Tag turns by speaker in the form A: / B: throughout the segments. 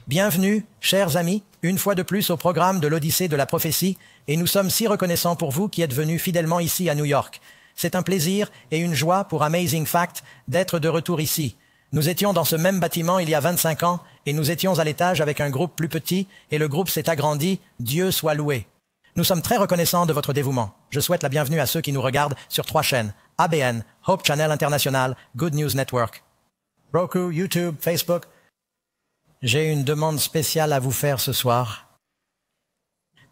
A: Bienvenue, chers amis, une fois de plus au programme de l'Odyssée de la prophétie, et nous sommes si reconnaissants pour vous qui êtes venus fidèlement ici à New York. C'est un plaisir et une joie pour Amazing Fact d'être de retour ici. Nous étions dans ce même bâtiment il y a 25 ans, et nous étions à l'étage avec un groupe plus petit, et le groupe s'est agrandi, Dieu soit loué. Nous sommes très reconnaissants de votre dévouement. Je souhaite la bienvenue à ceux qui nous regardent sur 3 chaînes, ABN, Hope Channel International, Good News Network, Roku, YouTube, Facebook. J'ai une demande spéciale à vous faire ce soir.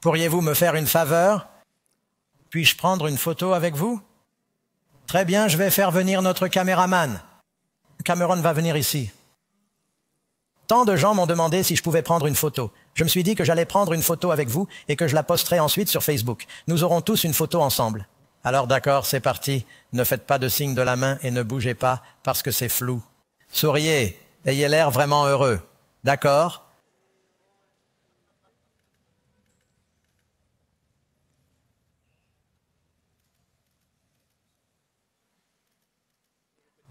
A: Pourriez-vous me faire une faveur? Puis-je prendre une photo avec vous? Très bien, je vais faire venir notre caméraman. Cameron va venir ici. Tant de gens m'ont demandé si je pouvais prendre une photo. Je me suis dit que j'allais prendre une photo avec vous et que je la posterai ensuite sur Facebook. Nous aurons tous une photo ensemble. Alors d'accord, c'est parti. Ne faites pas de signe de la main et ne bougez pas parce que c'est flou. Souriez, ayez l'air vraiment heureux. D'accord?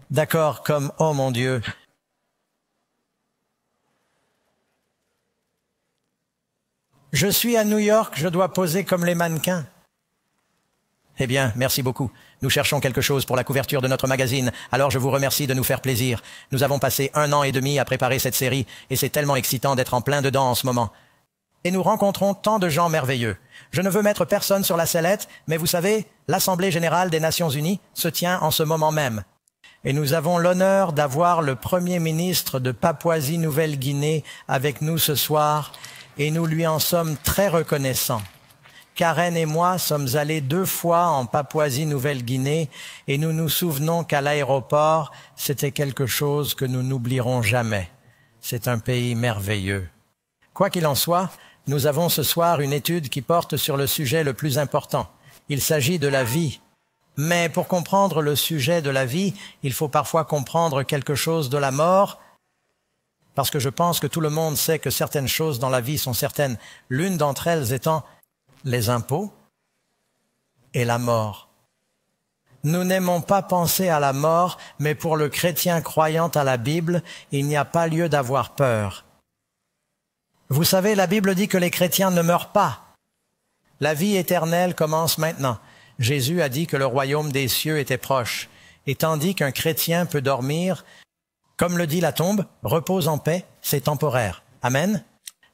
A: D'accord, comme « Oh mon Dieu ». Je suis à New York, je dois poser comme les mannequins. Eh bien, merci beaucoup. Nous cherchons quelque chose pour la couverture de notre magazine, alors je vous remercie de nous faire plaisir. Nous avons passé 1 an et demi à préparer cette série, et c'est tellement excitant d'être en plein dedans en ce moment. Et nous rencontrons tant de gens merveilleux. Je ne veux mettre personne sur la sellette, mais vous savez, l'Assemblée générale des Nations unies se tient en ce moment même. Et nous avons l'honneur d'avoir le Premier ministre de Papouasie-Nouvelle-Guinée avec nous ce soir, et nous lui en sommes très reconnaissants. Karen et moi sommes allés 2 fois en Papouasie-Nouvelle-Guinée et nous nous souvenons qu'à l'aéroport, c'était quelque chose que nous n'oublierons jamais. C'est un pays merveilleux. Quoi qu'il en soit, nous avons ce soir une étude qui porte sur le sujet le plus important. Il s'agit de la vie. Mais pour comprendre le sujet de la vie, il faut parfois comprendre quelque chose de la mort, parce que je pense que tout le monde sait que certaines choses dans la vie sont certaines, l'une d'entre elles étant les impôts et la mort. Nous n'aimons pas penser à la mort, mais pour le chrétien croyant à la Bible, il n'y a pas lieu d'avoir peur. Vous savez, la Bible dit que les chrétiens ne meurent pas. La vie éternelle commence maintenant. Jésus a dit que le royaume des cieux était proche. Et tandis qu'un chrétien peut dormir, comme le dit la tombe, repose en paix, c'est temporaire. Amen.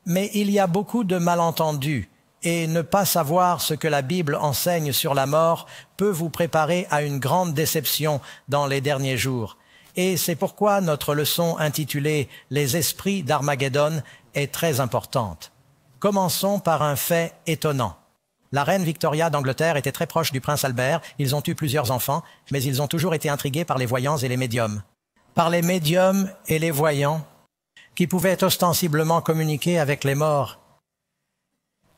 A: Mais il y a beaucoup de malentendus. Et ne pas savoir ce que la Bible enseigne sur la mort peut vous préparer à une grande déception dans les derniers jours. Et c'est pourquoi notre leçon intitulée « Les esprits d'Armageddon » est très importante. Commençons par un fait étonnant. La reine Victoria d'Angleterre était très proche du prince Albert, ils ont eu plusieurs enfants, mais ils ont toujours été intrigués par les voyants et les médiums. Par les médiums et les voyants, qui pouvaient ostensiblement communiquer avec les morts.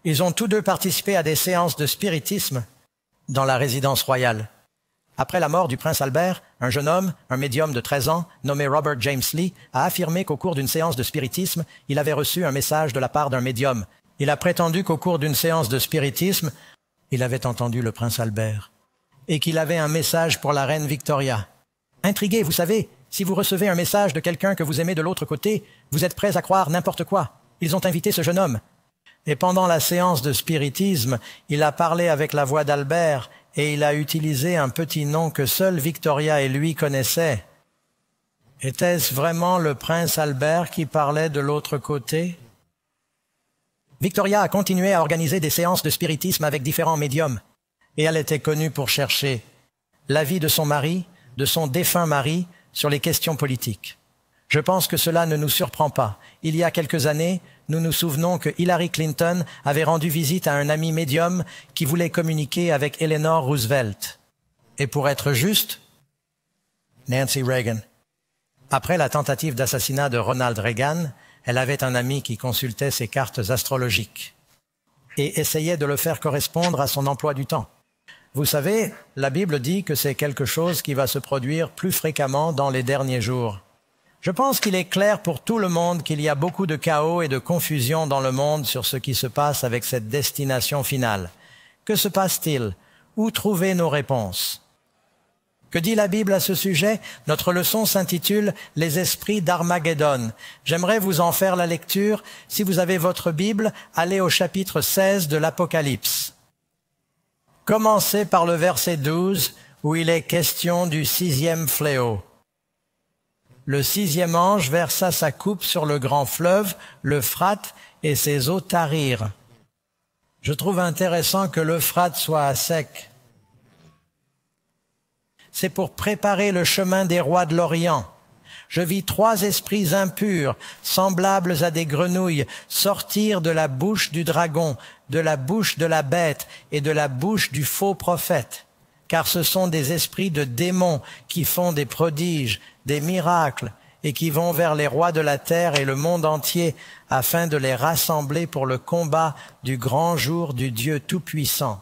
A: Ils ont tous 2 participé à des séances de spiritisme dans la résidence royale. Après la mort du prince Albert, un jeune homme, un médium de 13 ans, nommé Robert James Lee, a affirmé qu'au cours d'une séance de spiritisme, il avait reçu un message de la part d'un médium. Il a prétendu qu'au cours d'une séance de spiritisme, il avait entendu le prince Albert et qu'il avait un message pour la reine Victoria. Intrigué, vous savez, si vous recevez un message de quelqu'un que vous aimez de l'autre côté, vous êtes prêts à croire n'importe quoi. Ils ont invité ce jeune homme. Et pendant la séance de spiritisme, il a parlé avec la voix d'Albert et il a utilisé un petit nom que seul Victoria et lui connaissaient. Était-ce vraiment le prince Albert qui parlait de l'autre côté? Victoria a continué à organiser des séances de spiritisme avec différents médiums. Et elle était connue pour chercher l'avis de son mari, de son défunt mari, sur les questions politiques. Je pense que cela ne nous surprend pas. Il y a quelques années, nous nous souvenons que Hillary Clinton avait rendu visite à un ami médium qui voulait communiquer avec Eleanor Roosevelt. Et pour être juste, Nancy Reagan. Après la tentative d'assassinat de Ronald Reagan, elle avait un ami qui consultait ses cartes astrologiques et essayait de le faire correspondre à son emploi du temps. Vous savez, la Bible dit que c'est quelque chose qui va se produire plus fréquemment dans les derniers jours. Je pense qu'il est clair pour tout le monde qu'il y a beaucoup de chaos et de confusion dans le monde sur ce qui se passe avec cette destination finale. Que se passe-t-il? Où trouver nos réponses? Que dit la Bible à ce sujet? Notre leçon s'intitule « Les esprits d'Armageddon ». J'aimerais vous en faire la lecture. Si vous avez votre Bible, allez au chapitre 16 de l'Apocalypse. Commencez par le verset 12, où il est question du 6e fléau. Le 6e ange versa sa coupe sur le grand fleuve, l'Euphrate, et ses eaux tarirent. Je trouve intéressant que l'Euphrate soit à sec. C'est pour préparer le chemin des rois de l'Orient. Je vis 3 esprits impurs, semblables à des grenouilles, sortir de la bouche du dragon, de la bouche de la bête et de la bouche du faux prophète. Car ce sont des esprits de démons qui font des prodiges, des miracles, et qui vont vers les rois de la terre et le monde entier, afin de les rassembler pour le combat du grand jour du Dieu Tout-Puissant.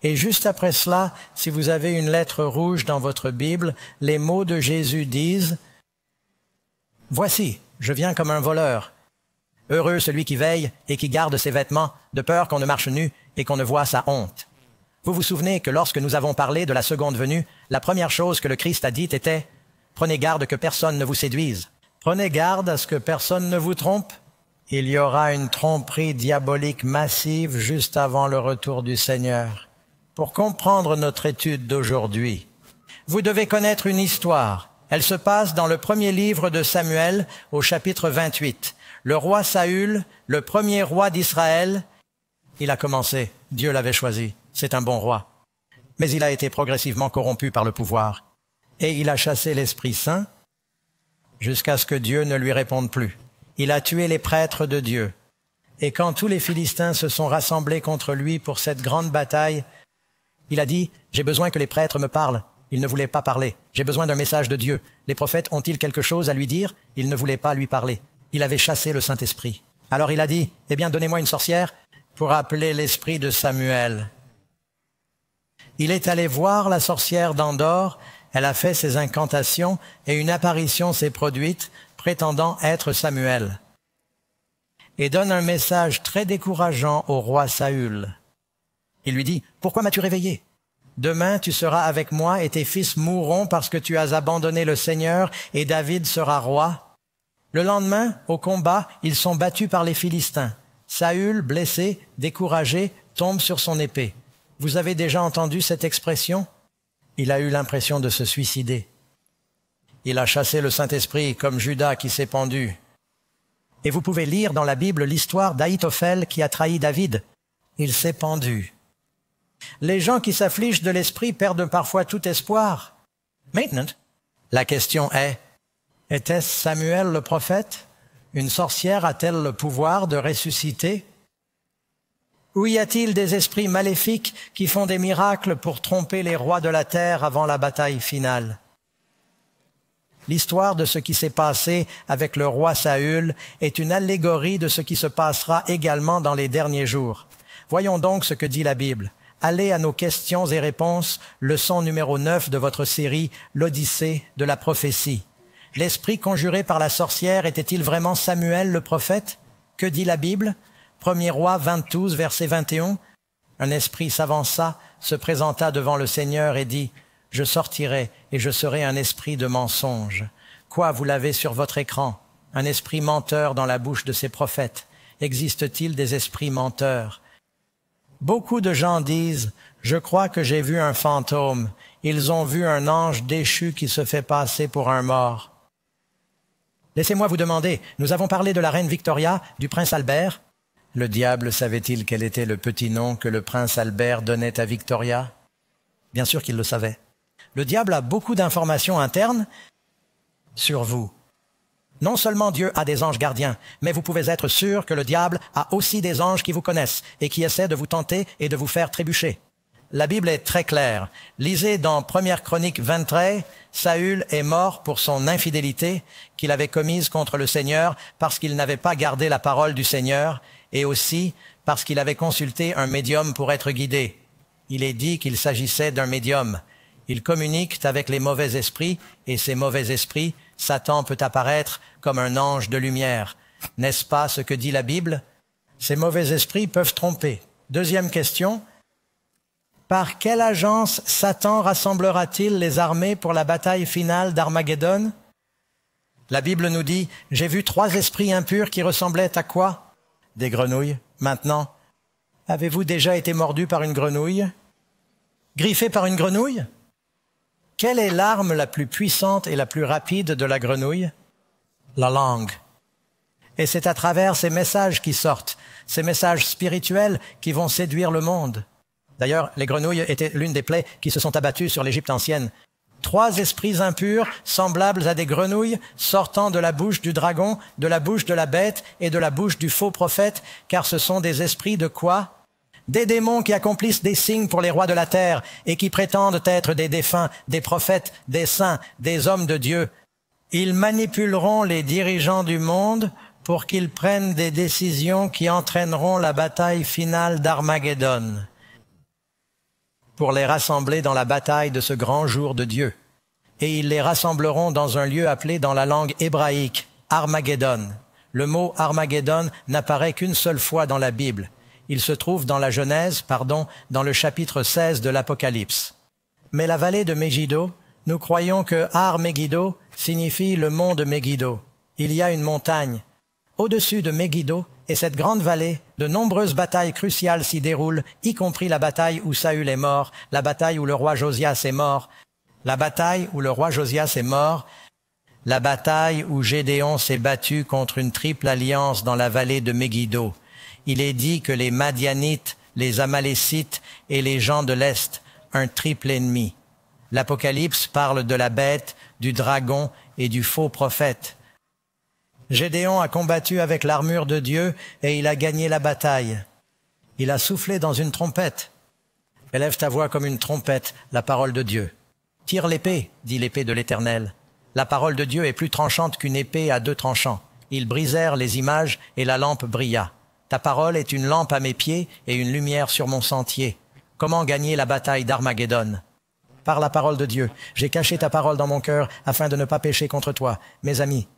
A: Et juste après cela, si vous avez une lettre rouge dans votre Bible, les mots de Jésus disent « Voici, je viens comme un voleur. Heureux celui qui veille et qui garde ses vêtements, de peur qu'on ne marche nu et qu'on ne voie sa honte. » Vous vous souvenez que lorsque nous avons parlé de la seconde venue, la première chose que le Christ a dite était « Prenez garde que personne ne vous séduise. Prenez garde à ce que personne ne vous trompe. Il y aura une tromperie diabolique massive juste avant le retour du Seigneur. » Pour comprendre notre étude d'aujourd'hui, vous devez connaître une histoire. Elle se passe dans le premier livre de Samuel, au chapitre 28. Le roi Saül, le premier roi d'Israël, il a commencé, Dieu l'avait choisi, c'est un bon roi. Mais il a été progressivement corrompu par le pouvoir. Et il a chassé l'Esprit Saint jusqu'à ce que Dieu ne lui réponde plus. Il a tué les prêtres de Dieu. Et quand tous les Philistins se sont rassemblés contre lui pour cette grande bataille, il a dit, j'ai besoin que les prêtres me parlent. Il ne voulait pas parler. J'ai besoin d'un message de Dieu. Les prophètes ont-ils quelque chose à lui dire? Il ne voulait pas lui parler. Il avait chassé le Saint-Esprit. Alors il a dit, eh bien, donnez-moi une sorcière pour appeler l'esprit de Samuel. Il est allé voir la sorcière d'Endor. Elle a fait ses incantations et une apparition s'est produite, prétendant être Samuel. Et donne un message très décourageant au roi Saül. Il lui dit, « Pourquoi m'as-tu réveillé? Demain tu seras avec moi et tes fils mourront parce que tu as abandonné le Seigneur et David sera roi. » Le lendemain, au combat, ils sont battus par les Philistins. Saül, blessé, découragé, tombe sur son épée. Vous avez déjà entendu cette expression? Il a eu l'impression de se suicider. Il a chassé le Saint-Esprit comme Judas qui s'est pendu. Et vous pouvez lire dans la Bible l'histoire d'Ahitophel qui a trahi David. Il s'est pendu. Les gens qui s'affligent de l'esprit perdent parfois tout espoir. Maintenant, la question est, était-ce Samuel le prophète? Une sorcière a-t-elle le pouvoir de ressusciter? Ou y a-t-il des esprits maléfiques qui font des miracles pour tromper les rois de la terre avant la bataille finale? L'histoire de ce qui s'est passé avec le roi Saül est une allégorie de ce qui se passera également dans les derniers jours. Voyons donc ce que dit la Bible. Allez à nos questions et réponses, leçon numéro 9 de votre série « L'Odyssée de la prophétie ». L'esprit conjuré par la sorcière était-il vraiment Samuel le prophète? Que dit la Bible? 1er Roi 22, verset 21. Un esprit s'avança, se présenta devant le Seigneur et dit « Je sortirai et je serai un esprit de mensonge. » Quoi, vous l'avez sur votre écran? Un esprit menteur dans la bouche de ses prophètes. Existe-t-il des esprits menteurs? Beaucoup de gens disent « Je crois que j'ai vu un fantôme. Ils ont vu un ange déchu qui se fait passer pour un mort. » Laissez-moi vous demander, nous avons parlé de la reine Victoria, du prince Albert. Le diable savait-il quel était le petit nom que le prince Albert donnait à Victoria? Bien sûr qu'il le savait. Le diable a beaucoup d'informations internes sur vous. Non seulement Dieu a des anges gardiens, mais vous pouvez être sûr que le diable a aussi des anges qui vous connaissent et qui essaient de vous tenter et de vous faire trébucher. La Bible est très claire. Lisez dans 1 Chronique 23, Saül est mort pour son infidélité qu'il avait commise contre le Seigneur parce qu'il n'avait pas gardé la parole du Seigneur et aussi parce qu'il avait consulté un médium pour être guidé. Il est dit qu'il s'agissait d'un médium. Ils communiquent avec les mauvais esprits et ces mauvais esprits, Satan peut apparaître comme un ange de lumière. N'est-ce pas ce que dit la Bible? Ces mauvais esprits peuvent tromper. Deuxième question. Par quelle agence Satan rassemblera-t-il les armées pour la bataille finale d'Armageddon? La Bible nous dit, « J'ai vu 3 esprits impurs qui ressemblaient à quoi? Des grenouilles. Maintenant, avez-vous déjà été mordu par une grenouille? Griffé par une grenouille? Quelle est l'arme la plus puissante et la plus rapide de la grenouille? La langue. Et c'est à travers ces messages qui sortent, ces messages spirituels qui vont séduire le monde. D'ailleurs, les grenouilles étaient l'une des plaies qui se sont abattues sur l'Égypte ancienne. 3 esprits impurs, semblables à des grenouilles, sortant de la bouche du dragon, de la bouche de la bête et de la bouche du faux prophète, car ce sont des esprits de quoi? Des démons qui accomplissent des signes pour les rois de la terre et qui prétendent être des défunts, des prophètes, des saints, des hommes de Dieu. Ils manipuleront les dirigeants du monde pour qu'ils prennent des décisions qui entraîneront la bataille finale d'Armageddon, pour les rassembler dans la bataille de ce grand jour de Dieu. Et ils les rassembleront dans un lieu appelé dans la langue hébraïque Armageddon. Le mot Armageddon n'apparaît qu'une seule fois dans la Bible. Il se trouve dans la Genèse, dans le chapitre 16 de l'Apocalypse. Mais la vallée de Megiddo, nous croyons que Ar-Megiddo signifie le mont de Megiddo. Il y a une montagne. Au-dessus de Megiddo et cette grande vallée, de nombreuses batailles cruciales s'y déroulent, y compris la bataille où Saül est mort, la bataille où le roi Josias est mort, la bataille où le roi Josias est mort, la bataille où Gédéon s'est battu contre une triple alliance dans la vallée de Megiddo. Il est dit que les Madianites, les Amalécites et les gens de l'Est, un triple ennemi. L'Apocalypse parle de la bête, du dragon et du faux prophète. Gédéon a combattu avec l'armure de Dieu et il a gagné la bataille. Il a soufflé dans une trompette. Élève ta voix comme une trompette, la parole de Dieu. Tire l'épée, dit l'épée de l'Éternel. La parole de Dieu est plus tranchante qu'une épée à 2 tranchants. Ils brisèrent les images et la lampe brilla. Ta parole est une lampe à mes pieds et une lumière sur mon sentier. Comment gagner la bataille d'Armageddon? Par la parole de Dieu. J'ai caché ta parole dans mon cœur afin de ne pas pécher contre toi. Mes amis,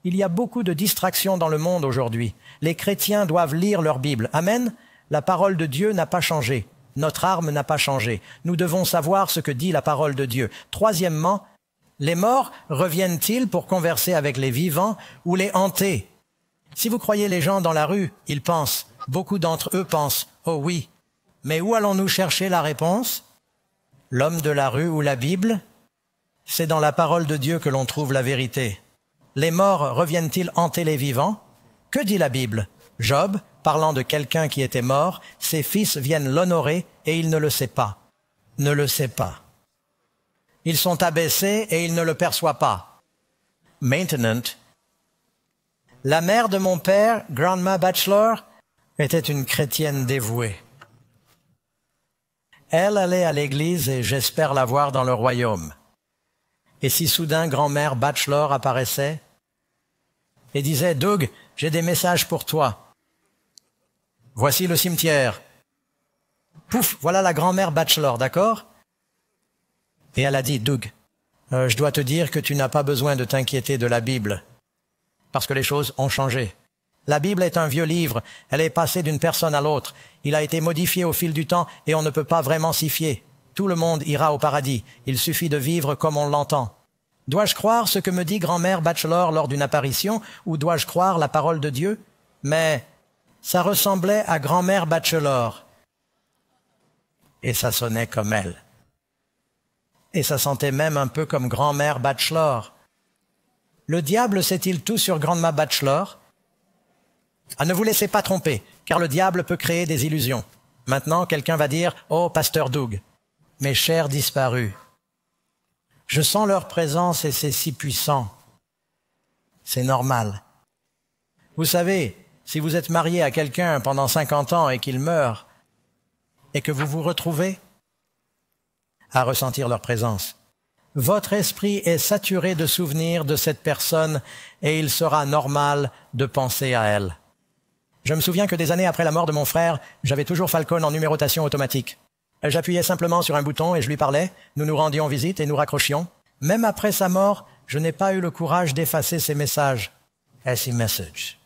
A: il y a beaucoup de distractions dans le monde aujourd'hui. Les chrétiens doivent lire leur Bible. Amen. La parole de Dieu n'a pas changé. Notre arme n'a pas changé. Nous devons savoir ce que dit la parole de Dieu. Troisièmement, les morts reviennent-ils pour converser avec les vivants ou les hanter? Si vous croyez les gens dans la rue, ils pensent. Beaucoup d'entre eux pensent, oh oui. Mais où allons-nous chercher la réponse? L'homme de la rue ou la Bible? C'est dans la parole de Dieu que l'on trouve la vérité. Les morts reviennent-ils hanter les vivants? Que dit la Bible? Job, parlant de quelqu'un qui était mort, ses fils viennent l'honorer et il ne le sait pas. Ne le sait pas. Ils sont abaissés et il ne le perçoit pas. Maintenant. La mère de mon père, Grandma Batchelor, était une chrétienne dévouée. Elle allait à l'église et j'espère la voir dans le royaume. Et si soudain grand-mère Batchelor apparaissait et disait « Doug, j'ai des messages pour toi. Voici le cimetière. » Pouf, voilà la grand-mère Batchelor, d'accord? Et elle a dit « Doug, je dois te dire que tu n'as pas besoin de t'inquiéter de la Bible, parce que les choses ont changé. La Bible est un vieux livre, elle est passée d'une personne à l'autre. Il a été modifié au fil du temps et on ne peut pas vraiment s'y fier. Tout le monde ira au paradis. Il suffit de vivre comme on l'entend. Dois-je croire ce que me dit grand-mère Batchelor lors d'une apparition ou dois-je croire la parole de Dieu? Mais ça ressemblait à grand-mère Batchelor. Et ça sonnait comme elle. Et ça sentait même un peu comme grand-mère Batchelor. Le diable sait-il tout sur grandma Batchelor? Ah, ne vous laissez pas tromper, car le diable peut créer des illusions. Maintenant, quelqu'un va dire « Oh, pasteur Doug ». Mes chers disparus, je sens leur présence et c'est si puissant. C'est normal. Vous savez, si vous êtes marié à quelqu'un pendant 50 ans et qu'il meurt, et que vous vous retrouvez à ressentir leur présence, votre esprit est saturé de souvenirs de cette personne et il sera normal de penser à elle. Je me souviens que des années après la mort de mon frère, j'avais toujours Falcon en numérotation automatique. J'appuyais simplement sur un bouton et je lui parlais, nous nous rendions visite et nous raccrochions. Même après sa mort, je n'ai pas eu le courage d'effacer ses messages. SE message.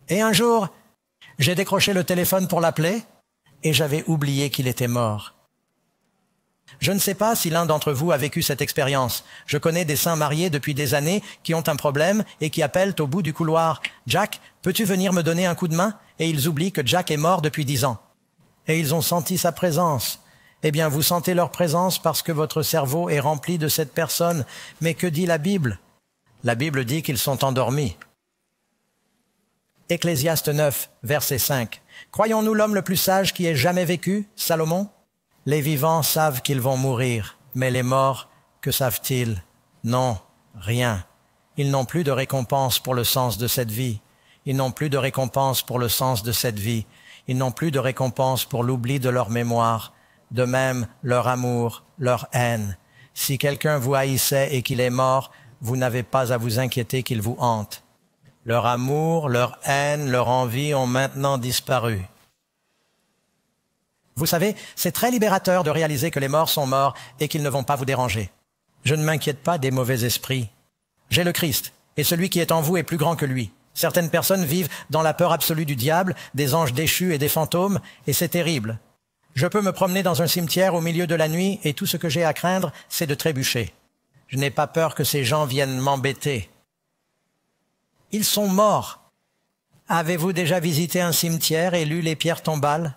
A: Et un jour, j'ai décroché le téléphone pour l'appeler et j'avais oublié qu'il était mort. Je ne sais pas si l'un d'entre vous a vécu cette expérience. Je connais des saints mariés depuis des années qui ont un problème et qui appellent au bout du couloir. « Jack, peux-tu venir me donner un coup de main ?» Et ils oublient que Jack est mort depuis 10 ans. Et ils ont senti sa présence. Eh bien, vous sentez leur présence parce que votre cerveau est rempli de cette personne. Mais que dit la Bible? La Bible dit qu'ils sont endormis. Ecclésiaste 9, verset 5. Croyons-nous l'homme le plus sage qui ait jamais vécu, Salomon? Les vivants savent qu'ils vont mourir, mais les morts, que savent-ils? Non, rien. Ils n'ont plus de récompense pour le sens de cette vie. Ils n'ont plus de récompense pour le sens de cette vie. Ils n'ont plus de récompense pour l'oubli de leur mémoire. De même, leur amour, leur haine. Si quelqu'un vous haïssait et qu'il est mort, vous n'avez pas à vous inquiéter qu'il vous hante. Leur amour, leur haine, leur envie ont maintenant disparu. Vous savez, c'est très libérateur de réaliser que les morts sont morts et qu'ils ne vont pas vous déranger. Je ne m'inquiète pas des mauvais esprits. J'ai le Christ, et celui qui est en vous est plus grand que lui. Certaines personnes vivent dans la peur absolue du diable, des anges déchus et des fantômes, et c'est terrible. Je peux me promener dans un cimetière au milieu de la nuit, et tout ce que j'ai à craindre, c'est de trébucher. Je n'ai pas peur que ces gens viennent m'embêter. Ils sont morts. Avez-vous déjà visité un cimetière et lu les pierres tombales?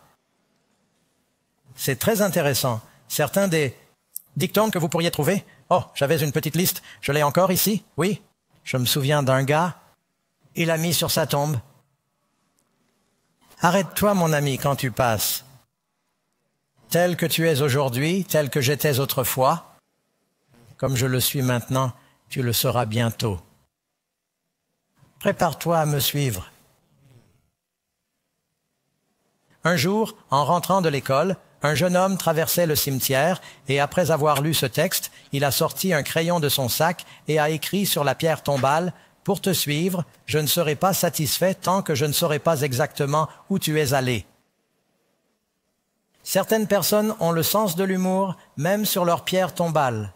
A: C'est très intéressant. Certains des dictons que vous pourriez trouver. Oh, j'avais une petite liste. Je l'ai encore ici. Oui. Je me souviens d'un gars. Il a mis sur sa tombe. Arrête-toi, mon ami, quand tu passes. Tel que tu es aujourd'hui, tel que j'étais autrefois, comme je le suis maintenant, tu le seras bientôt. Prépare-toi à me suivre. Un jour, en rentrant de l'école, un jeune homme traversait le cimetière et après avoir lu ce texte, il a sorti un crayon de son sac et a écrit sur la pierre tombale « Pour te suivre, je ne serai pas satisfait tant que je ne saurai pas exactement où tu es allé. » Certaines personnes ont le sens de l'humour, même sur leur pierre tombale.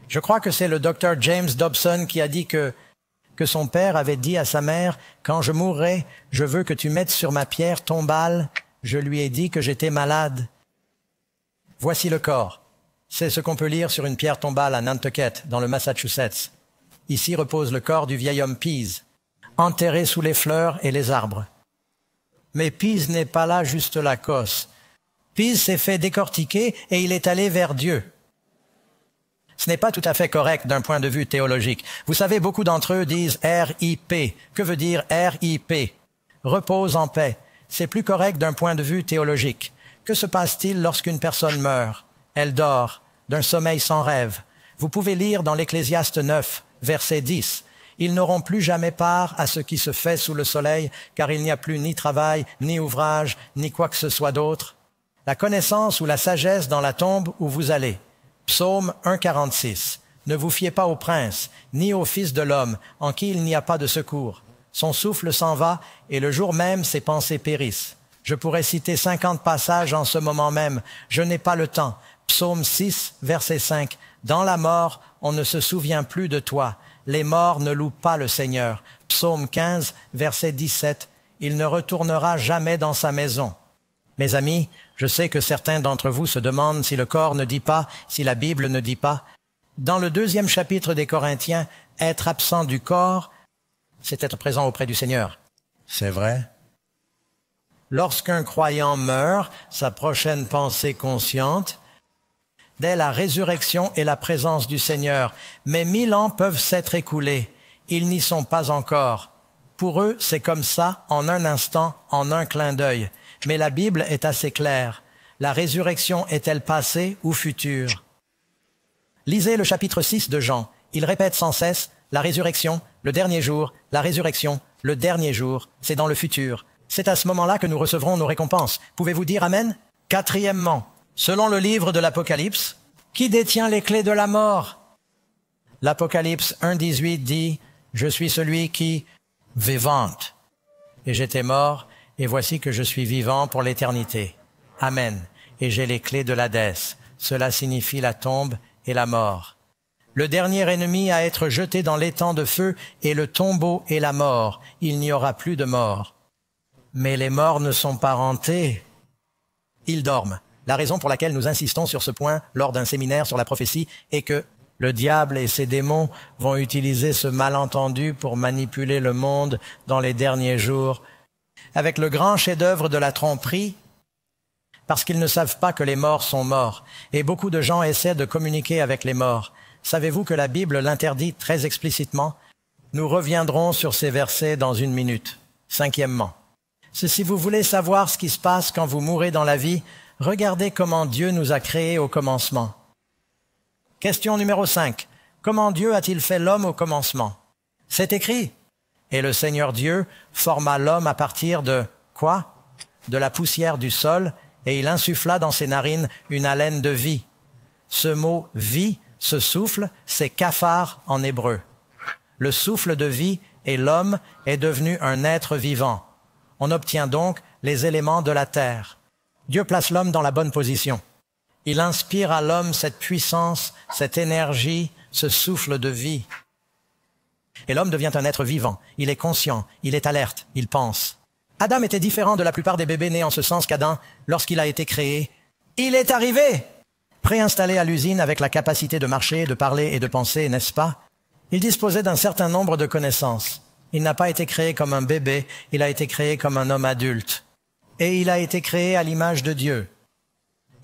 A: Je crois que c'est le docteur James Dobson qui a dit que son père avait dit à sa mère « Quand je mourrai, je veux que tu mettes sur ma pierre tombale. Je lui ai dit que j'étais malade. » Voici le corps. C'est ce qu'on peut lire sur une pierre tombale à Nantucket, dans le Massachusetts. Ici repose le corps du vieil homme Pease, enterré sous les fleurs et les arbres. Mais Pease n'est pas là juste la cosse. Pease s'est fait décortiquer et il est allé vers Dieu. Ce n'est pas tout à fait correct d'un point de vue théologique. Vous savez, beaucoup d'entre eux disent R.I.P. Que veut dire R.I.P.? Repose en paix. C'est plus correct d'un point de vue théologique. Que se passe-t-il lorsqu'une personne meurt? Elle dort, d'un sommeil sans rêve. Vous pouvez lire dans l'Ecclésiaste 9, verset 10. « Ils n'auront plus jamais part à ce qui se fait sous le soleil, car il n'y a plus ni travail, ni ouvrage, ni quoi que ce soit d'autre. La connaissance ou la sagesse dans la tombe où vous allez. » Psaume 1,46. « Ne vous fiez pas au prince, ni au fils de l'homme, en qui il n'y a pas de secours. Son souffle s'en va, et le jour même ses pensées périssent. » Je pourrais citer 50 passages en ce moment même. Je n'ai pas le temps. Psaume 6, verset 5. « Dans la mort, on ne se souvient plus de toi. Les morts ne louent pas le Seigneur. » Psaume 15, verset 17. « Il ne retournera jamais dans sa maison. » Mes amis, je sais que certains d'entre vous se demandent si le corps ne dit pas, si la Bible ne dit pas. Dans le 2e chapitre des Corinthiens, être absent du corps, c'est être présent auprès du Seigneur. C'est vrai. Lorsqu'un croyant meurt, sa prochaine pensée consciente, dès la résurrection et la présence du Seigneur. Mais 1000 ans peuvent s'être écoulés. Ils n'y sont pas encore. Pour eux, c'est comme ça, en un instant, en un clin d'œil. Mais la Bible est assez claire. La résurrection est-elle passée ou future? Lisez le chapitre 6 de Jean. Il répète sans cesse la résurrection, le dernier jour, la résurrection, le dernier jour. C'est dans le futur. C'est à ce moment-là que nous recevrons nos récompenses. Pouvez-vous dire Amen? Quatrièmement, selon le livre de l'Apocalypse, qui détient les clés de la mort? L'Apocalypse 1,18 dit « Je suis celui qui vivante, et j'étais mort, et voici que je suis vivant pour l'éternité. Amen. Et j'ai les clés de l'Hadès. » Cela signifie la tombe et la mort. Le dernier ennemi à être jeté dans l'étang de feu est le tombeau et la mort. Il n'y aura plus de mort. Mais les morts ne sont pas rentés. Ils dorment. La raison pour laquelle nous insistons sur ce point lors d'un séminaire sur la prophétie est que le diable et ses démons vont utiliser ce malentendu pour manipuler le monde dans les derniers jours avec le grand chef-d'œuvre de la tromperie, parce qu'ils ne savent pas que les morts sont morts. Et beaucoup de gens essaient de communiquer avec les morts. Savez-vous que la Bible l'interdit très explicitement? Nous reviendrons sur ces versets dans une minute. Cinquièmement, si vous voulez savoir ce qui se passe quand vous mourrez dans la vie, regardez comment Dieu nous a créés au commencement. Question numéro 5. Comment Dieu a-t-il fait l'homme au commencement? C'est écrit. Et le Seigneur Dieu forma l'homme à partir de quoi? De la poussière du sol, et il insuffla dans ses narines une haleine de vie. Ce mot « vie », ce souffle, c'est « kaphar » en hébreu. Le souffle de vie et l'homme est devenu un être vivant. On obtient donc les éléments de la terre. Dieu place l'homme dans la bonne position. Il inspire à l'homme cette puissance, cette énergie, ce souffle de vie. Et l'homme devient un être vivant. Il est conscient, il est alerte, il pense. Adam était différent de la plupart des bébés nés en ce sens qu'Adam, lorsqu'il a été créé, il est arrivé, préinstallé à l'usine avec la capacité de marcher, de parler et de penser, n'est-ce pas? Il disposait d'un certain nombre de connaissances. Il n'a pas été créé comme un bébé, il a été créé comme un homme adulte. Et il a été créé à l'image de Dieu.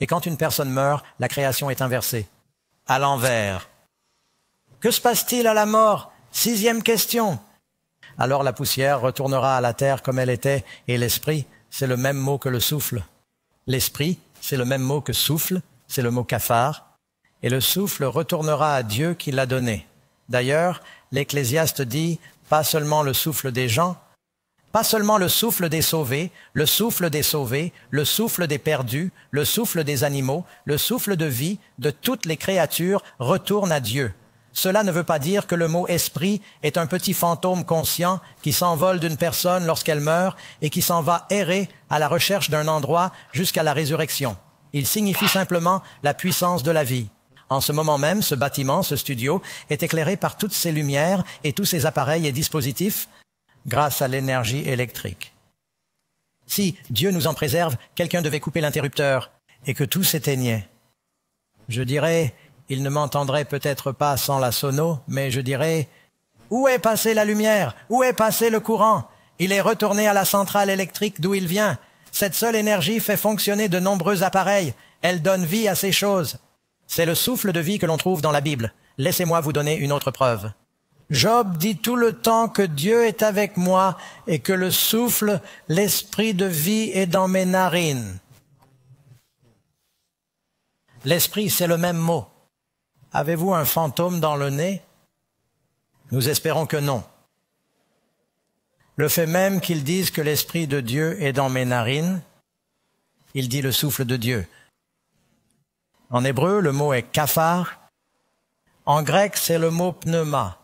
A: Et quand une personne meurt, la création est inversée, à l'envers. Que se passe-t-il à la mort? 6e question. Alors la poussière retournera à la terre comme elle était, et l'esprit, c'est le même mot que le souffle. L'esprit, c'est le même mot que souffle, c'est le mot kaphar, et le souffle retournera à Dieu qui l'a donné. D'ailleurs, l'Ecclésiaste dit, pas seulement le souffle des gens, pas seulement le souffle des sauvés, le souffle des sauvés, le souffle des perdus, le souffle des animaux, le souffle de vie de toutes les créatures retourne à Dieu. Cela ne veut pas dire que le mot « esprit » est un petit fantôme conscient qui s'envole d'une personne lorsqu'elle meurt et qui s'en va errer à la recherche d'un endroit jusqu'à la résurrection. Il signifie simplement la puissance de la vie. En ce moment même, ce bâtiment, ce studio, est éclairé par toutes ces lumières et tous ces appareils et dispositifs grâce à l'énergie électrique. Si, Dieu nous en préserve, quelqu'un devait couper l'interrupteur et que tout s'éteignait. Je dirais... Il ne m'entendrait peut-être pas sans la sono, mais je dirais « Où est passée la lumière? Où est passé le courant? Il est retourné à la centrale électrique d'où il vient. Cette seule énergie fait fonctionner de nombreux appareils. Elle donne vie à ces choses. » C'est le souffle de vie que l'on trouve dans la Bible. Laissez-moi vous donner une autre preuve. Job dit tout le temps que Dieu est avec moi et que le souffle, l'esprit de vie est dans mes narines. L'esprit, c'est le même mot. Avez-vous un fantôme dans le nez? Nous espérons que non. Le fait même qu'ils disent que l'Esprit de Dieu est dans mes narines, il dit le souffle de Dieu. En hébreu, le mot est kaphar. En grec, c'est le mot pneuma.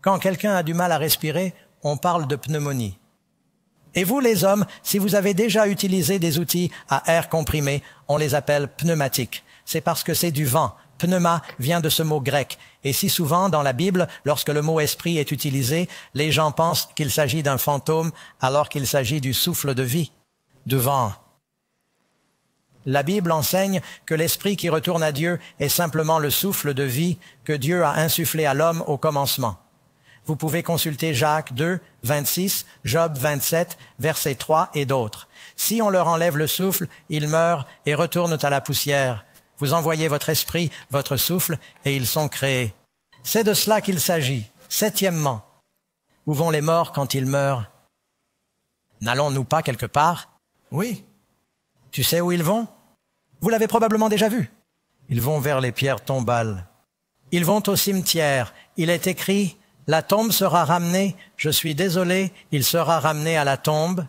A: Quand quelqu'un a du mal à respirer, on parle de pneumonie. Et vous, les hommes, si vous avez déjà utilisé des outils à air comprimé, on les appelle pneumatiques. C'est parce que c'est du vent. Pneuma vient de ce mot grec. Et si souvent, dans la Bible, lorsque le mot esprit est utilisé, les gens pensent qu'il s'agit d'un fantôme alors qu'il s'agit du souffle de vie, du vent. La Bible enseigne que l'esprit qui retourne à Dieu est simplement le souffle de vie que Dieu a insufflé à l'homme au commencement. Vous pouvez consulter Jacques 2, 26, Job 27, verset 3 et d'autres. Si on leur enlève le souffle, ils meurent et retournent à la poussière. Vous envoyez votre esprit, votre souffle, et ils sont créés. C'est de cela qu'il s'agit. 7e, où vont les morts quand ils meurent? N'allons-nous pas quelque part? Oui. Tu sais où ils vont? Vous l'avez probablement déjà vu. Ils vont vers les pierres tombales. Ils vont au cimetière. Il est écrit, la tombe sera ramenée. Je suis désolé, il sera ramené à la tombe.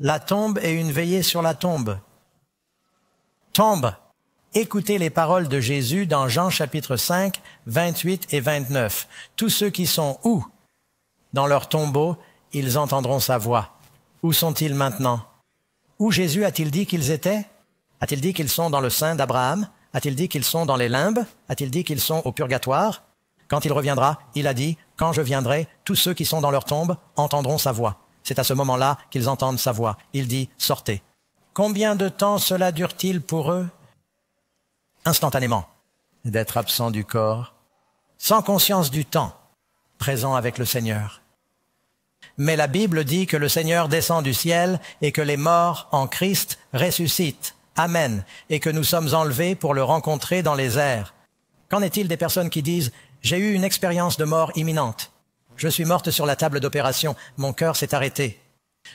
A: La tombe est une veillée sur la tombe. Tombe. Écoutez les paroles de Jésus dans Jean chapitre 5, 28 et 29. Tous ceux qui sont où? Dans leur tombeau, ils entendront sa voix. Où sont-ils maintenant? Où Jésus a-t-il dit qu'ils étaient? A-t-il dit qu'ils sont dans le sein d'Abraham? A-t-il dit qu'ils sont dans les limbes? A-t-il dit qu'ils sont au purgatoire? Quand il reviendra, il a dit, quand je viendrai, tous ceux qui sont dans leur tombe entendront sa voix. C'est à ce moment-là qu'ils entendent sa voix. Il dit, sortez. Combien de temps cela dure-t-il pour eux? Instantanément, d'être absent du corps, sans conscience du temps, présent avec le Seigneur. Mais la Bible dit que le Seigneur descend du ciel et que les morts en Christ ressuscitent. Amen. Et que nous sommes enlevés pour le rencontrer dans les airs. Qu'en est-il des personnes qui disent « J'ai eu une expérience de mort imminente. Je suis morte sur la table d'opération. Mon cœur s'est arrêté.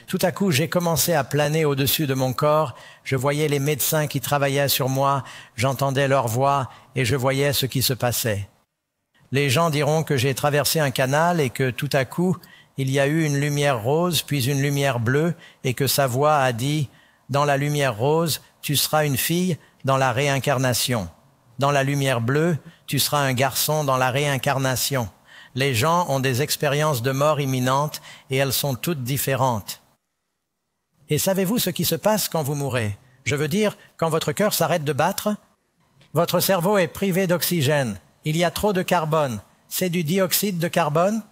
A: Tout à coup, j'ai commencé à planer au-dessus de mon corps. Je voyais les médecins qui travaillaient sur moi. J'entendais leur voix et je voyais ce qui se passait. » Les gens diront que j'ai traversé un canal et que tout à coup, il y a eu une lumière rose, puis une lumière bleue, et que sa voix a dit « Dans la lumière rose, tu seras une fille dans la réincarnation. Dans la lumière bleue, tu seras un garçon dans la réincarnation. » Les gens ont des expériences de mort imminente et elles sont toutes différentes. Et savez-vous ce qui se passe quand vous mourrez? Je veux dire, quand votre cœur s'arrête de battre, votre cerveau est privé d'oxygène. Il y a trop de carbone. C'est du dioxyde de carbone?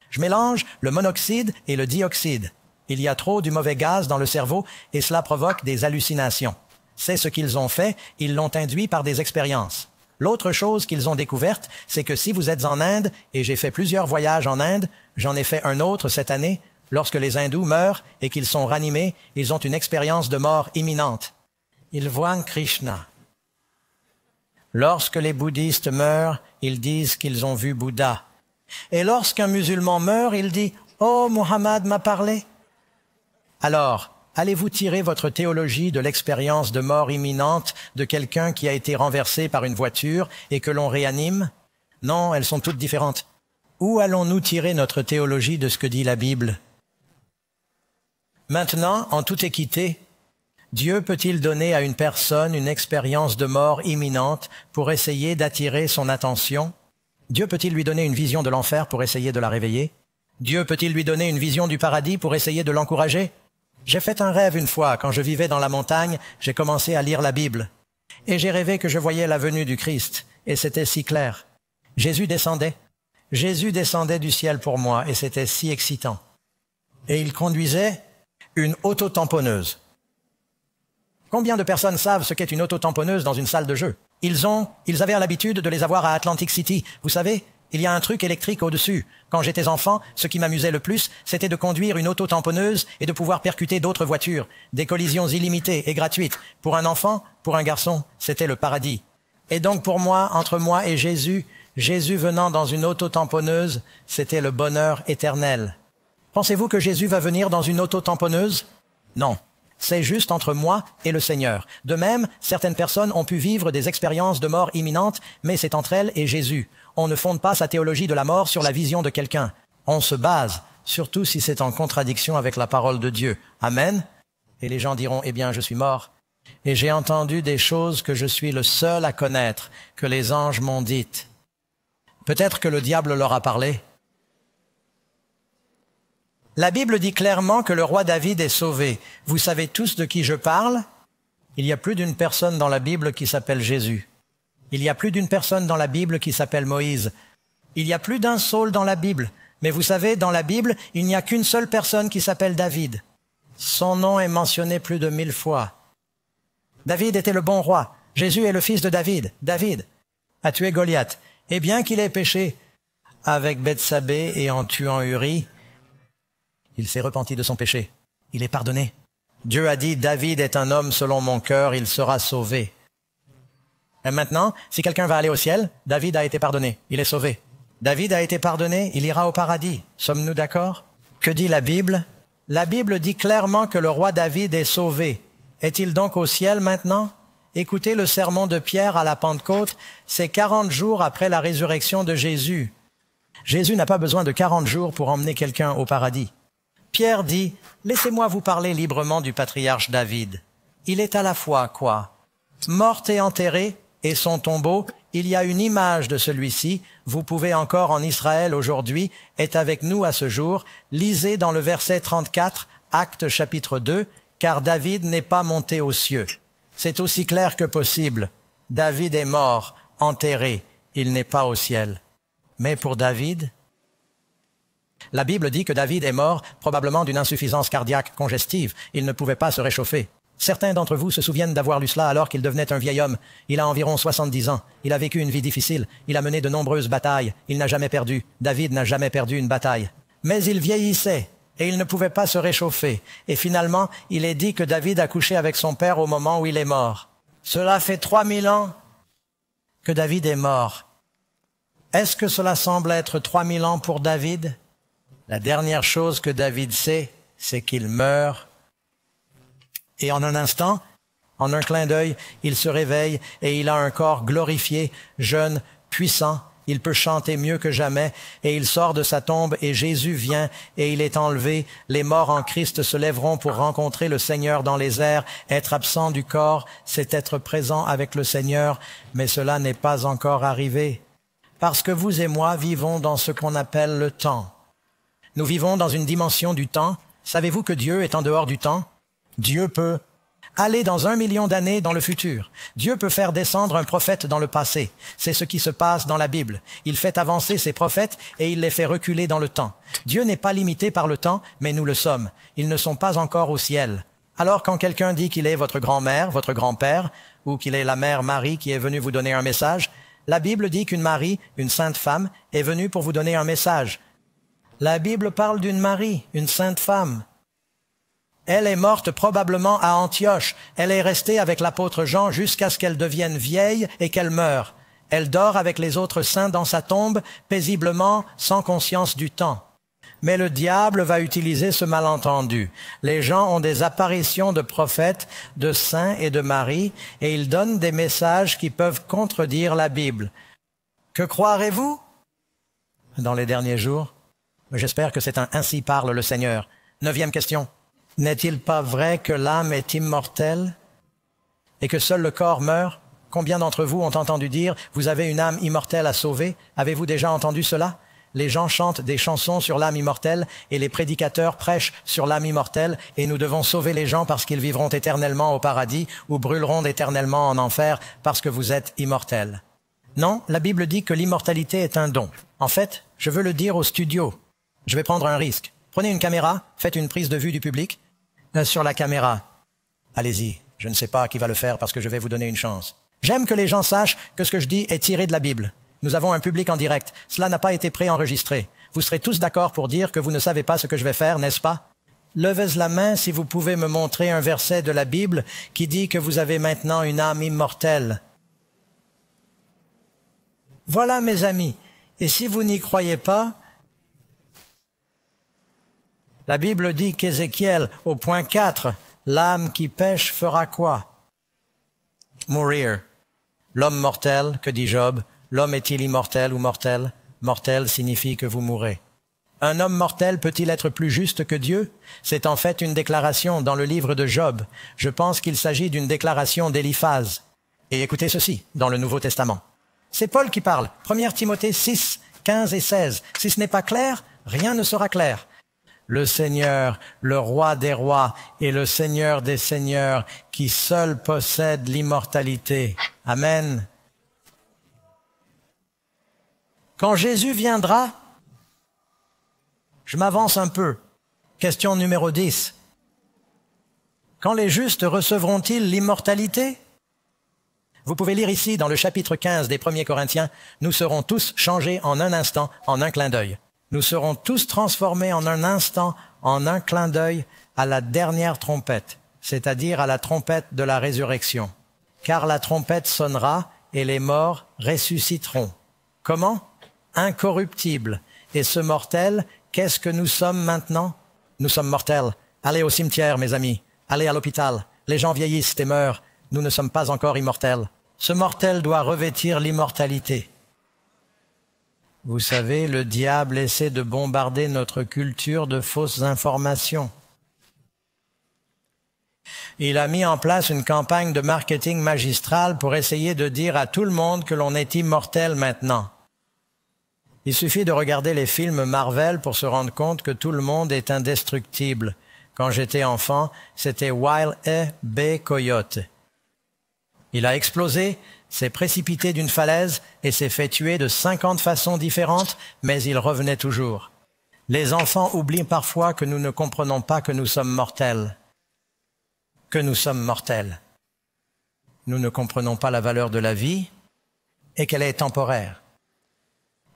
A: Je mélange le monoxyde et le dioxyde. Il y a trop du mauvais gaz dans le cerveau et cela provoque des hallucinations. C'est ce qu'ils ont fait, ils l'ont induit par des expériences. L'autre chose qu'ils ont découverte, c'est que si vous êtes en Inde, et j'ai fait plusieurs voyages en Inde, j'en ai fait un autre cette année, lorsque les hindous meurent et qu'ils sont ranimés, ils ont une expérience de mort imminente. Ils voient Krishna. Lorsque les bouddhistes meurent, ils disent qu'ils ont vu Bouddha. Et lorsqu'un musulman meurt, il dit « Oh, Muhammad m'a parlé ». Alors, allez-vous tirer votre théologie de l'expérience de mort imminente de quelqu'un qui a été renversé par une voiture et que l'on réanime? Non, elles sont toutes différentes. Où allons-nous tirer notre théologie de ce que dit la Bible? Maintenant, en toute équité, Dieu peut-il donner à une personne une expérience de mort imminente pour essayer d'attirer son attention? Dieu peut-il lui donner une vision de l'enfer pour essayer de la réveiller? Dieu peut-il lui donner une vision du paradis pour essayer de l'encourager? J'ai fait un rêve une fois, quand je vivais dans la montagne, j'ai commencé à lire la Bible. Et j'ai rêvé que je voyais la venue du Christ, et c'était si clair. Jésus descendait du ciel pour moi, et c'était si excitant. Et il conduisait une auto-tamponneuse. Combien de personnes savent ce qu'est une auto-tamponneuse dans une salle de jeu? Ils avaient l'habitude de les avoir à Atlantic City. Vous savez, il y a un truc électrique au-dessus. Quand j'étais enfant, ce qui m'amusait le plus, c'était de conduire une auto-tamponneuse et de pouvoir percuter d'autres voitures. Des collisions illimitées et gratuites. Pour un enfant, pour un garçon, c'était le paradis. Et donc pour moi, entre moi et Jésus venant dans une auto-tamponneuse, c'était le bonheur éternel. Pensez-vous que Jésus va venir dans une auto-tamponneuse? Non. C'est juste entre moi et le Seigneur. De même, certaines personnes ont pu vivre des expériences de mort imminente, mais c'est entre elles et Jésus. On ne fonde pas sa théologie de la mort sur la vision de quelqu'un. On se base, surtout si c'est en contradiction avec la parole de Dieu. Amen. Et les gens diront, eh bien, je suis mort. Et j'ai entendu des choses que je suis le seul à connaître, que les anges m'ont dites. Peut-être que le diable leur a parlé. La Bible dit clairement que le roi David est sauvé. Vous savez tous de qui je parle? Il y a plus d'une personne dans la Bible qui s'appelle Jésus. Il y a plus d'une personne dans la Bible qui s'appelle Moïse. Il y a plus d'un Saul dans la Bible. Mais vous savez, dans la Bible, il n'y a qu'une seule personne qui s'appelle David. Son nom est mentionné plus de 1000 fois. David était le bon roi. Jésus est le fils de David. David a tué Goliath. Et bien qu'il ait péché avec Bethsabée et en tuant Uri, il s'est repenti de son péché. Il est pardonné. Dieu a dit, David est un homme selon mon cœur, il sera sauvé. Et maintenant, si quelqu'un va aller au ciel, David a été pardonné, il est sauvé. David a été pardonné, il ira au paradis. Sommes-nous d'accord? Que dit la Bible? La Bible dit clairement que le roi David est sauvé. Est-il donc au ciel maintenant? Écoutez le sermon de Pierre à la Pentecôte, c'est 40 jours après la résurrection de Jésus. Jésus n'a pas besoin de 40 jours pour emmener quelqu'un au paradis. Pierre dit, « Laissez-moi vous parler librement du patriarche David. Il est à la fois quoi? Mort et enterré, et son tombeau, il y a une image de celui-ci. Vous pouvez encore en Israël aujourd'hui, est avec nous à ce jour. Lisez dans le verset 34, Actes chapitre 2, car David n'est pas monté aux cieux. » C'est aussi clair que possible. David est mort, enterré, il n'est pas au ciel. Mais pour David, la Bible dit que David est mort probablement d'une insuffisance cardiaque congestive. Il ne pouvait pas se réchauffer. Certains d'entre vous se souviennent d'avoir lu cela alors qu'il devenait un vieil homme. Il a environ 70 ans. Il a vécu une vie difficile. Il a mené de nombreuses batailles. Il n'a jamais perdu. David n'a jamais perdu une bataille. Mais il vieillissait et il ne pouvait pas se réchauffer. Et finalement, il est dit que David a couché avec son père au moment où il est mort. Cela fait 3000 ans que David est mort. Est-ce que cela semble être 3000 ans pour David? La dernière chose que David sait, c'est qu'il meurt. Et en un instant, en un clin d'œil, il se réveille et il a un corps glorifié, jeune, puissant. Il peut chanter mieux que jamais et il sort de sa tombe et Jésus vient et il est enlevé. Les morts en Christ se lèveront pour rencontrer le Seigneur dans les airs. Être absent du corps, c'est être présent avec le Seigneur, mais cela n'est pas encore arrivé. Parce que vous et moi vivons dans ce qu'on appelle le temps. Nous vivons dans une dimension du temps. Savez-vous que Dieu est en dehors du temps? Dieu peut aller dans 1 million d'années dans le futur. Dieu peut faire descendre un prophète dans le passé. C'est ce qui se passe dans la Bible. Il fait avancer ses prophètes et il les fait reculer dans le temps. Dieu n'est pas limité par le temps, mais nous le sommes. Ils ne sont pas encore au ciel. Alors quand quelqu'un dit qu'il est votre grand-mère, votre grand-père, ou qu'il est la mère Marie qui est venue vous donner un message, la Bible dit qu'une Marie, une sainte femme, est venue pour vous donner un message. La Bible parle d'une Marie, une sainte femme. Elle est morte probablement à Antioche. Elle est restée avec l'apôtre Jean jusqu'à ce qu'elle devienne vieille et qu'elle meure. Elle dort avec les autres saints dans sa tombe, paisiblement, sans conscience du temps. Mais le diable va utiliser ce malentendu. Les gens ont des apparitions de prophètes, de saints et de Marie, et ils donnent des messages qui peuvent contredire la Bible. Que croirez-vous dans les derniers jours? J'espère que c'est un « ainsi parle le Seigneur ». 9e question. N'est-il pas vrai que l'âme est immortelle et que seul le corps meurt? Combien d'entre vous ont entendu dire « Vous avez une âme immortelle à sauver » Avez-vous déjà entendu cela? Les gens chantent des chansons sur l'âme immortelle et les prédicateurs prêchent sur l'âme immortelle et nous devons sauver les gens parce qu'ils vivront éternellement au paradis ou brûleront éternellement en enfer parce que vous êtes immortels. Non, la Bible dit que l'immortalité est un don. En fait, je veux le dire au studio. Je vais prendre un risque. Prenez une caméra, faites une prise de vue du public. Sur la caméra. Allez-y, je ne sais pas qui va le faire parce que je vais vous donner une chance. J'aime que les gens sachent que ce que je dis est tiré de la Bible. Nous avons un public en direct. Cela n'a pas été préenregistré. Vous serez tous d'accord pour dire que vous ne savez pas ce que je vais faire, n'est-ce pas? Levez la main si vous pouvez me montrer un verset de la Bible qui dit que vous avez maintenant une âme immortelle. Voilà, mes amis. Et si vous n'y croyez pas, la Bible dit qu'Ézéchiel, au point 4, l'âme qui pêche fera quoi? Mourir. L'homme mortel, que dit Job? L'homme est-il immortel ou mortel? Mortel signifie que vous mourrez. Un homme mortel peut-il être plus juste que Dieu? C'est en fait une déclaration dans le livre de Job. Je pense qu'il s'agit d'une déclaration d'Éliphaz. Et écoutez ceci, dans le Nouveau Testament. C'est Paul qui parle. 1 Timothée 6, 15 et 16. Si ce n'est pas clair, rien ne sera clair. Le Seigneur, le Roi des rois et le Seigneur des seigneurs, qui seul possède l'immortalité. Amen. Quand Jésus viendra, je m'avance un peu. Question numéro 10. Quand les justes recevront-ils l'immortalité? Vous pouvez lire ici, dans le chapitre 15 des 1er Corinthiens, nous serons tous changés en un instant, en un clin d'œil. Nous serons tous transformés en un instant, en un clin d'œil, à la dernière trompette, c'est-à-dire à la trompette de la résurrection. Car la trompette sonnera et les morts ressusciteront. Comment? Incorruptibles. Et ce mortel, qu'est-ce que nous sommes maintenant? Nous sommes mortels. Allez au cimetière, mes amis. Allez à l'hôpital. Les gens vieillissent et meurent. Nous ne sommes pas encore immortels. Ce mortel doit revêtir l'immortalité. Vous savez, le diable essaie de bombarder notre culture de fausses informations. Il a mis en place une campagne de marketing magistrale pour essayer de dire à tout le monde que l'on est immortel maintenant. Il suffit de regarder les films Marvel pour se rendre compte que tout le monde est indestructible. Quand j'étais enfant, c'était Wile E. B. Coyote. Il a explosé, s'est précipité d'une falaise et s'est fait tuer de 50 façons différentes, mais il revenait toujours. Les enfants oublient parfois que nous ne comprenons pas que nous sommes mortels. que nous sommes mortels. Nous ne comprenons pas la valeur de la vie et qu'elle est temporaire.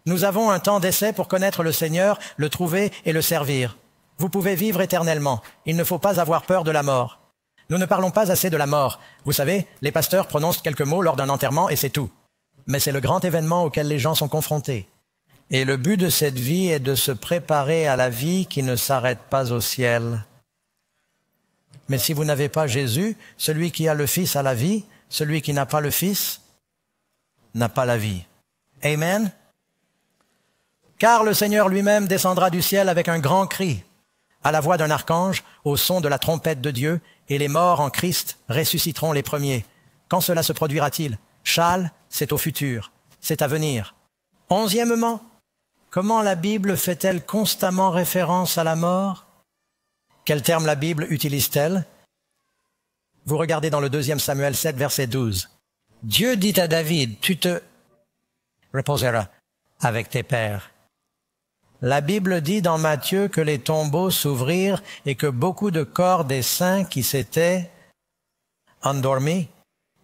A: Nous avons un temps d'essai pour connaître le Seigneur, le trouver et le servir. Vous pouvez vivre éternellement. Il ne faut pas avoir peur de la mort. Nous ne parlons pas assez de la mort. Vous savez, les pasteurs prononcent quelques mots lors d'un enterrement et c'est tout. Mais c'est le grand événement auquel les gens sont confrontés. Et le but de cette vie est de se préparer à la vie qui ne s'arrête pas au ciel. Mais si vous n'avez pas Jésus, celui qui a le Fils a la vie, celui qui n'a pas le Fils n'a pas la vie. Amen. Car le Seigneur lui-même descendra du ciel avec un grand cri, à la voix d'un archange, au son de la trompette de Dieu, et les morts en Christ ressusciteront les premiers. Quand cela se produira-t-il? Châle, c'est au futur, c'est à venir. 11e, comment la Bible fait-elle constamment référence à la mort? Quel terme la Bible utilise-t-elle? Vous regardez dans le 2 Samuel 7, verset 12. Dieu dit à David, tu te reposeras avec tes pères. La Bible dit dans Matthieu que les tombeaux s'ouvrirent et que beaucoup de corps des saints qui s'étaient endormis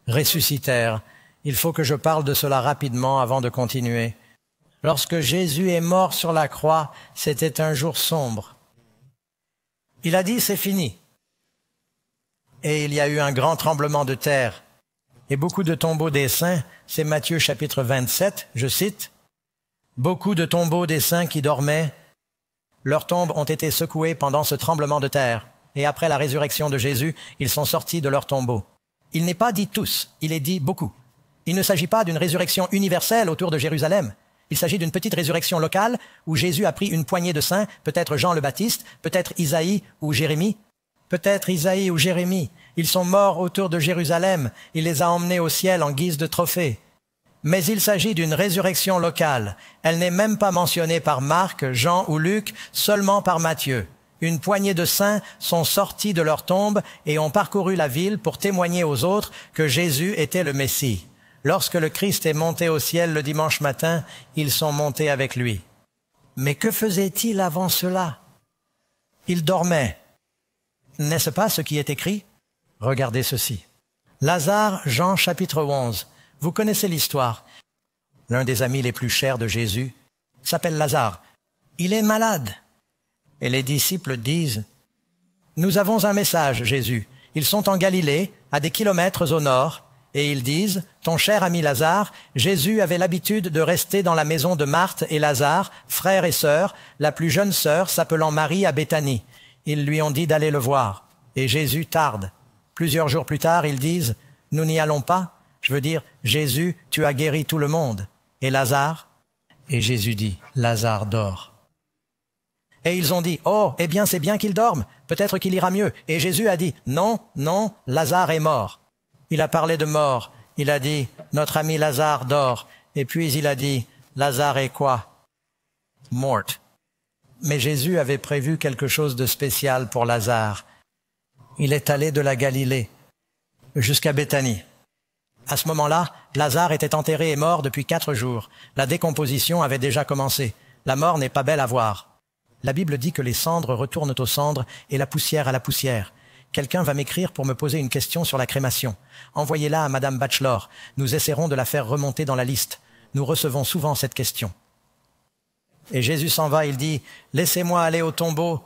A: ressuscitèrent. Il faut que je parle de cela rapidement avant de continuer. Lorsque Jésus est mort sur la croix, c'était un jour sombre. Il a dit, c'est fini. Et il y a eu un grand tremblement de terre. Et beaucoup de tombeaux des saints, c'est Matthieu chapitre 27, je cite, « Beaucoup de tombeaux des saints qui dormaient, leurs tombes ont été secouées pendant ce tremblement de terre. Et après la résurrection de Jésus, ils sont sortis de leurs tombeaux. » Il n'est pas dit tous, il est dit beaucoup. Il ne s'agit pas d'une résurrection universelle autour de Jérusalem. Il s'agit d'une petite résurrection locale où Jésus a pris une poignée de saints, peut-être Jean le Baptiste, peut-être Isaïe ou Jérémie. Peut-être Isaïe ou Jérémie. Ils sont morts autour de Jérusalem. Il les a emmenés au ciel en guise de trophée. Mais il s'agit d'une résurrection locale. Elle n'est même pas mentionnée par Marc, Jean ou Luc, seulement par Matthieu. Une poignée de saints sont sortis de leur tombe et ont parcouru la ville pour témoigner aux autres que Jésus était le Messie. Lorsque le Christ est monté au ciel le dimanche matin, ils sont montés avec lui. Mais que faisait-il avant cela? Il dormait. N'est-ce pas ce qui est écrit? Regardez ceci. Lazare, Jean chapitre 11. Vous connaissez l'histoire. L'un des amis les plus chers de Jésus s'appelle Lazare. Il est malade. Et les disciples disent, « Nous avons un message, Jésus. Ils sont en Galilée, à des kilomètres au nord. » Et ils disent, « Ton cher ami Lazare, Jésus avait l'habitude de rester dans la maison de Marthe et Lazare, frères et sœurs, la plus jeune sœur s'appelant Marie à Béthanie. Ils lui ont dit d'aller le voir. Et Jésus tarde. Plusieurs jours plus tard, ils disent, « Nous n'y allons pas. » Je veux dire, « Jésus, tu as guéri tout le monde. Et Lazare ?» Et Jésus dit, « Lazare dort. » Et ils ont dit, « Oh, eh bien c'est bien qu'il dorme. Peut-être qu'il ira mieux. » Et Jésus a dit, « Non, non, Lazare est mort. » Il a parlé de mort. Il a dit, « Notre ami Lazare dort. » Et puis il a dit, « Lazare est quoi? » Mort. Mais Jésus avait prévu quelque chose de spécial pour Lazare. Il est allé de la Galilée jusqu'à Béthanie. À ce moment-là, Lazare était enterré et mort depuis 4 jours. La décomposition avait déjà commencé. La mort n'est pas belle à voir. La Bible dit que les cendres retournent aux cendres et la poussière à la poussière. Quelqu'un va m'écrire pour me poser une question sur la crémation. Envoyez-la à Madame Bachelor. Nous essaierons de la faire remonter dans la liste. Nous recevons souvent cette question. Et Jésus s'en va, il dit, « Laissez-moi aller au tombeau. »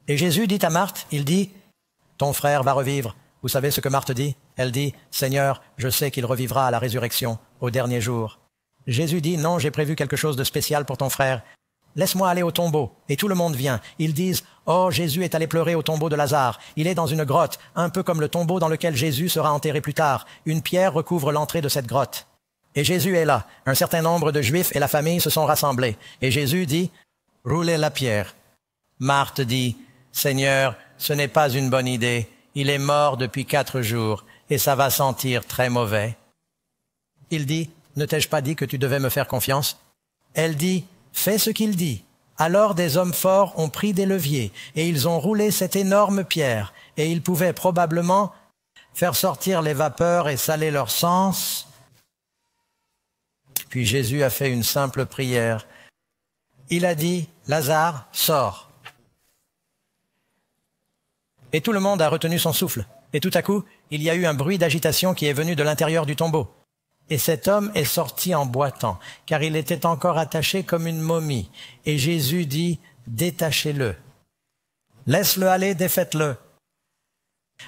A: Et Jésus dit à Marthe, il dit, « Ton frère va revivre. » Vous savez ce que Marthe dit? Elle dit, « Seigneur, je sais qu'il revivra à la résurrection, au dernier jour. » Jésus dit, « Non, j'ai prévu quelque chose de spécial pour ton frère. Laisse-moi aller au tombeau. » Et tout le monde vient. Ils disent, « Oh, Jésus est allé pleurer au tombeau de Lazare. Il est dans une grotte, un peu comme le tombeau dans lequel Jésus sera enterré plus tard. Une pierre recouvre l'entrée de cette grotte. » Et Jésus est là. Un certain nombre de Juifs et la famille se sont rassemblés. Et Jésus dit, « Roulez la pierre. » Marthe dit, « Seigneur, ce n'est pas une bonne idée. Il est mort depuis 4 jours et ça va sentir très mauvais. » Il dit, « Ne t'ai-je pas dit que tu devais me faire confiance? » Elle dit, « Fais ce qu'il dit. » Alors des hommes forts ont pris des leviers et ils ont roulé cette énorme pierre et ils pouvaient probablement faire sortir les vapeurs et saler leur sens. Puis Jésus a fait une simple prière. Il a dit, « Lazare, sors. » Et tout le monde a retenu son souffle. Et tout à coup, il y a eu un bruit d'agitation qui est venu de l'intérieur du tombeau. Et cet homme est sorti en boitant, car il était encore attaché comme une momie. Et Jésus dit, détachez-le. Laisse-le aller, défaites-le.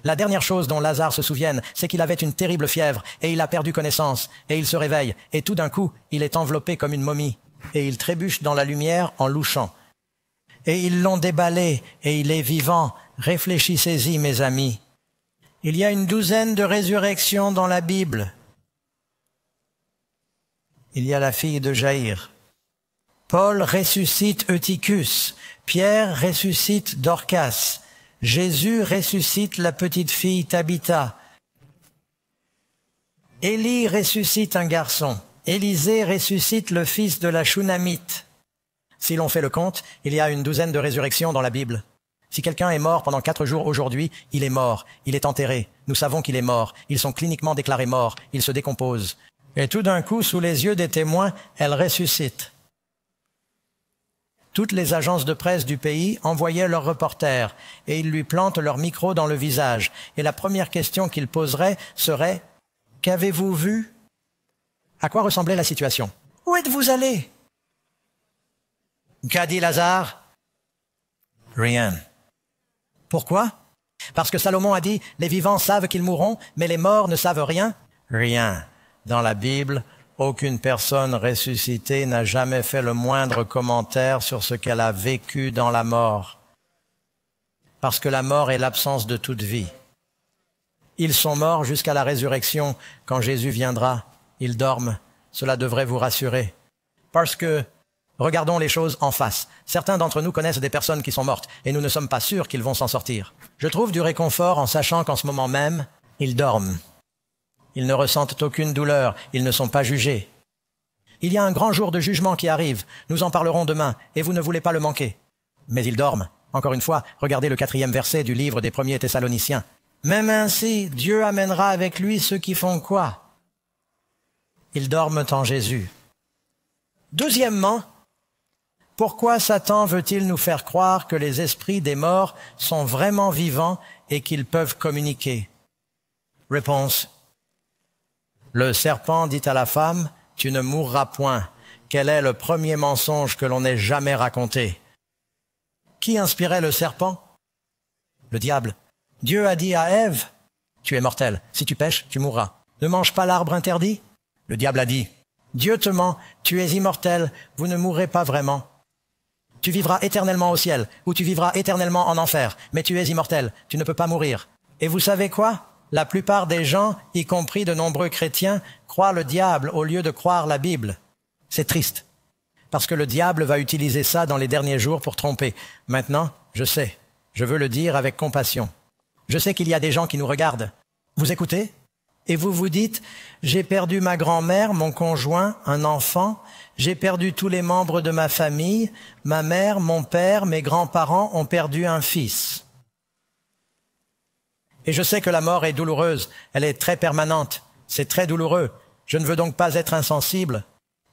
A: La dernière chose dont Lazare se souvienne, c'est qu'il avait une terrible fièvre, et il a perdu connaissance, et il se réveille, et tout d'un coup, il est enveloppé comme une momie, et il trébuche dans la lumière en louchant. Et ils l'ont déballé, et il est vivant. Réfléchissez-y, mes amis. Il y a une douzaine de résurrections dans la Bible. Il y a la fille de Jaïr. Paul ressuscite Eutychus. Pierre ressuscite Dorcas. Jésus ressuscite la petite fille Tabitha. Élie ressuscite un garçon. Élisée ressuscite le fils de la Shunamite. Si l'on fait le compte, il y a une douzaine de résurrections dans la Bible. Si quelqu'un est mort pendant 4 jours aujourd'hui, il est mort, il est enterré. Nous savons qu'il est mort. Ils sont cliniquement déclarés morts. Il se décompose. Et tout d'un coup, sous les yeux des témoins, elle ressuscite. Toutes les agences de presse du pays envoyaient leurs reporters et ils lui plantent leur micro dans le visage. Et la première question qu'ils poseraient serait « Qu'avez-vous vu ?» À quoi ressemblait la situation? Où êtes-vous allé? Qu'a dit Lazare? Rien. Pourquoi? Parce que Salomon a dit « Les vivants savent qu'ils mourront, mais les morts ne savent rien ?» Rien. Dans la Bible, aucune personne ressuscitée n'a jamais fait le moindre commentaire sur ce qu'elle a vécu dans la mort. Parce que la mort est l'absence de toute vie. Ils sont morts jusqu'à la résurrection, quand Jésus viendra. Ils dorment. Cela devrait vous rassurer. Parce que, regardons les choses en face. Certains d'entre nous connaissent des personnes qui sont mortes, et nous ne sommes pas sûrs qu'ils vont s'en sortir. Je trouve du réconfort en sachant qu'en ce moment même, ils dorment. Ils ne ressentent aucune douleur, ils ne sont pas jugés. Il y a un grand jour de jugement qui arrive, nous en parlerons demain, et vous ne voulez pas le manquer. Mais ils dorment. Encore une fois, regardez le 4e verset du livre des 1er Thessaloniciens. Même ainsi, Dieu amènera avec lui ceux qui font quoi? Ils dorment en Jésus. Deuxièmement, pourquoi Satan veut-il nous faire croire que les esprits des morts sont vraiment vivants et qu'ils peuvent communiquer? Réponse. Le serpent dit à la femme, « Tu ne mourras point. » Quel est le premier mensonge que l'on ait jamais raconté? Qui inspirait le serpent? Le diable. Dieu a dit à Ève, « Tu es mortel. Si tu pèches, tu mourras. Ne mange pas l'arbre interdit. » Le diable a dit, « Dieu te ment. Tu es immortel. Vous ne mourrez pas vraiment. Tu vivras éternellement au ciel, ou tu vivras éternellement en enfer. Mais tu es immortel. Tu ne peux pas mourir. » Et vous savez quoi? La plupart des gens, y compris de nombreux chrétiens, croient le diable au lieu de croire la Bible. C'est triste, parce que le diable va utiliser ça dans les derniers jours pour tromper. Maintenant, je sais, je veux le dire avec compassion. Je sais qu'il y a des gens qui nous regardent. Vous écoutez? Et vous vous dites, j'ai perdu ma grand-mère, mon conjoint, un enfant, j'ai perdu tous les membres de ma famille, ma mère, mon père, mes grands-parents ont perdu un fils. Et je sais que la mort est douloureuse, elle est très permanente, c'est très douloureux. Je ne veux donc pas être insensible.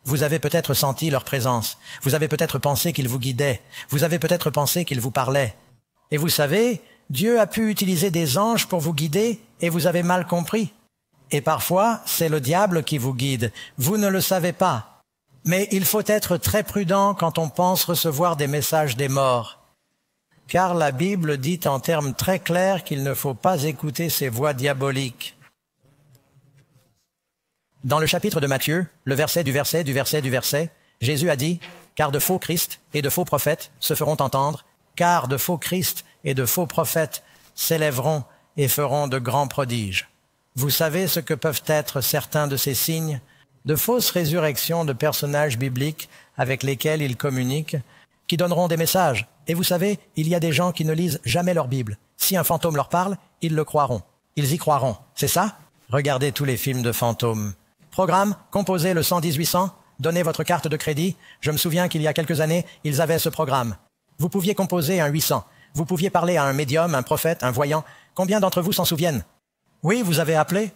A: Vous avez peut-être senti leur présence, vous avez peut-être pensé qu'ils vous guidaient, vous avez peut-être pensé qu'ils vous parlaient. Et vous savez, Dieu a pu utiliser des anges pour vous guider et vous avez mal compris. Et parfois, c'est le diable qui vous guide, vous ne le savez pas. Mais il faut être très prudent quand on pense recevoir des messages des morts. Car la Bible dit en termes très clairs qu'il ne faut pas écouter ces voix diaboliques. Dans le chapitre de Matthieu, le verset, Jésus a dit « Car de faux Christ et de faux prophètes se feront entendre, car de faux Christ et de faux prophètes s'élèveront et feront de grands prodiges. » Vous savez ce que peuvent être certains de ces signes? De fausses résurrections de personnages bibliques avec lesquels ils communiquent, qui donneront des messages. Et vous savez, il y a des gens qui ne lisent jamais leur Bible. Si un fantôme leur parle, ils le croiront. Ils y croiront. C'est ça? Regardez tous les films de fantômes. Programme, composez le 11800, donnez votre carte de crédit. Je me souviens qu'il y a quelques années, ils avaient ce programme. Vous pouviez composer un 800. Vous pouviez parler à un médium, un prophète, un voyant. Combien d'entre vous s'en souviennent? Oui, vous avez appelé?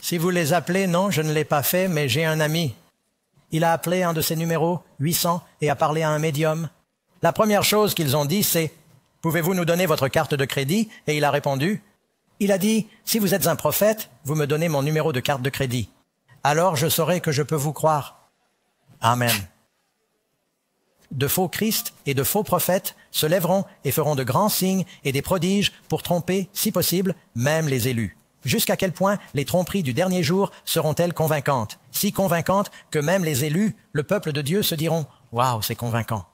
A: Si vous les appelez, non, je ne l'ai pas fait, mais j'ai un ami. Il a appelé un de ses numéros, 800, et a parlé à un médium. La première chose qu'ils ont dit, c'est « Pouvez-vous nous donner votre carte de crédit ?» Et il a répondu, il a dit « Si vous êtes un prophète, vous me donnez mon numéro de carte de crédit. Alors je saurai que je peux vous croire. » Amen. De faux Christ et de faux prophètes se lèveront et feront de grands signes et des prodiges pour tromper, si possible, même les élus. Jusqu'à quel point les tromperies du dernier jour seront-elles convaincantes? Si convaincantes que même les élus, le peuple de Dieu, se diront « Waouh, c'est convaincant ».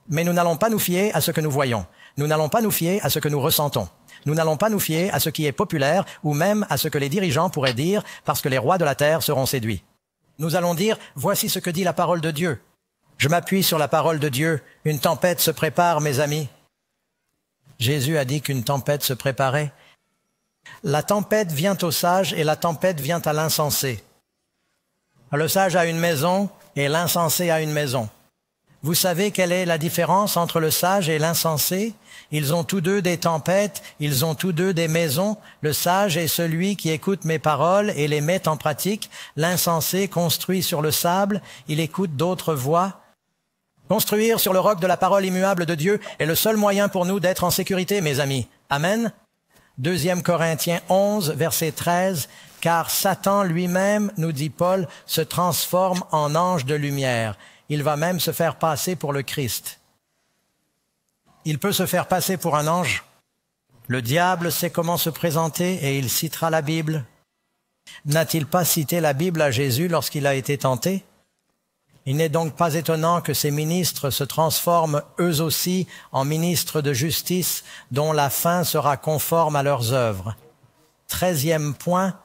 A: Mais nous n'allons pas nous fier à ce que nous voyons. Nous n'allons pas nous fier à ce que nous ressentons. Nous n'allons pas nous fier à ce qui est populaire ou même à ce que les dirigeants pourraient dire parce que les rois de la terre seront séduits. Nous allons dire « Voici ce que dit la parole de Dieu ». Je m'appuie sur la parole de Dieu. Une tempête se prépare, mes amis. Jésus a dit qu'une tempête se préparait. La tempête vient au sage et la tempête vient à l'insensé. Le sage a une maison et l'insensé a une maison. Vous savez quelle est la différence entre le sage et l'insensé? Ils ont tous deux des tempêtes, ils ont tous deux des maisons. Le sage est celui qui écoute mes paroles et les met en pratique. L'insensé construit sur le sable, il écoute d'autres voix. Construire sur le roc de la parole immuable de Dieu est le seul moyen pour nous d'être en sécurité, mes amis. Amen. 2 Corinthiens 11, verset 13. « Car Satan lui-même, nous dit Paul, se transforme en ange de lumière. Il va même se faire passer pour le Christ. » Il peut se faire passer pour un ange. Le diable sait comment se présenter et il citera la Bible. N'a-t-il pas cité la Bible à Jésus lorsqu'il a été tenté? Il n'est donc pas étonnant que ces ministres se transforment eux aussi en ministres de justice dont la fin sera conforme à leurs œuvres. 13e point,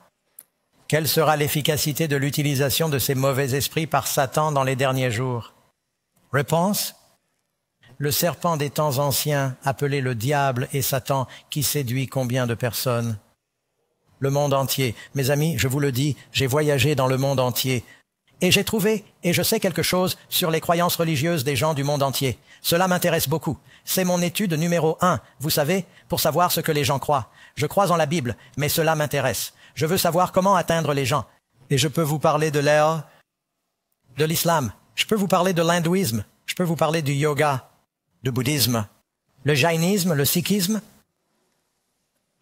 A: quelle sera l'efficacité de l'utilisation de ces mauvais esprits par Satan dans les derniers jours? Réponse: le serpent des temps anciens, appelé le diable et Satan, qui séduit combien de personnes? Le monde entier. Mes amis, je vous le dis, j'ai voyagé dans le monde entier. Et j'ai trouvé, et je sais quelque chose sur les croyances religieuses des gens du monde entier. Cela m'intéresse beaucoup. C'est mon étude numéro 1, vous savez, pour savoir ce que les gens croient. Je crois en la Bible, mais cela m'intéresse. Je veux savoir comment atteindre les gens. Et je peux vous parler de l'ère, de l'islam. Je peux vous parler de l'hindouisme. Je peux vous parler du yoga, du bouddhisme, le jainisme, le sikhisme.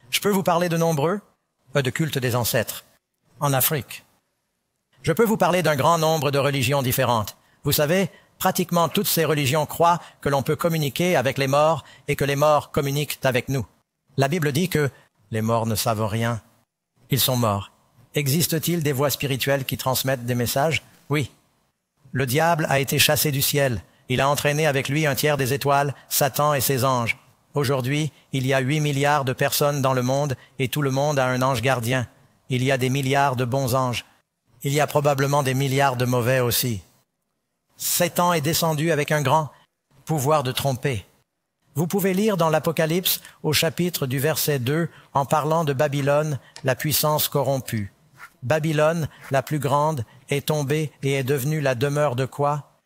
A: Je peux vous parler de nombreux, de cultes des ancêtres, en Afrique. Je peux vous parler d'un grand nombre de religions différentes. Vous savez, pratiquement toutes ces religions croient que l'on peut communiquer avec les morts et que les morts communiquent avec nous. La Bible dit que les morts ne savent rien. Ils sont morts. Existe-t-il des voix spirituelles qui transmettent des messages? Oui. Le diable a été chassé du ciel. Il a entraîné avec lui un tiers des étoiles, Satan et ses anges. Aujourd'hui, il y a 8 milliards de personnes dans le monde et tout le monde a un ange gardien. Il y a des milliards de bons anges. Il y a probablement des milliards de mauvais aussi. Satan est descendu avec un grand pouvoir de tromper. Vous pouvez lire dans l'Apocalypse, au chapitre du verset 2, en parlant de Babylone, la puissance corrompue. Babylone, la plus grande, est tombée et est devenue la demeure de quoi?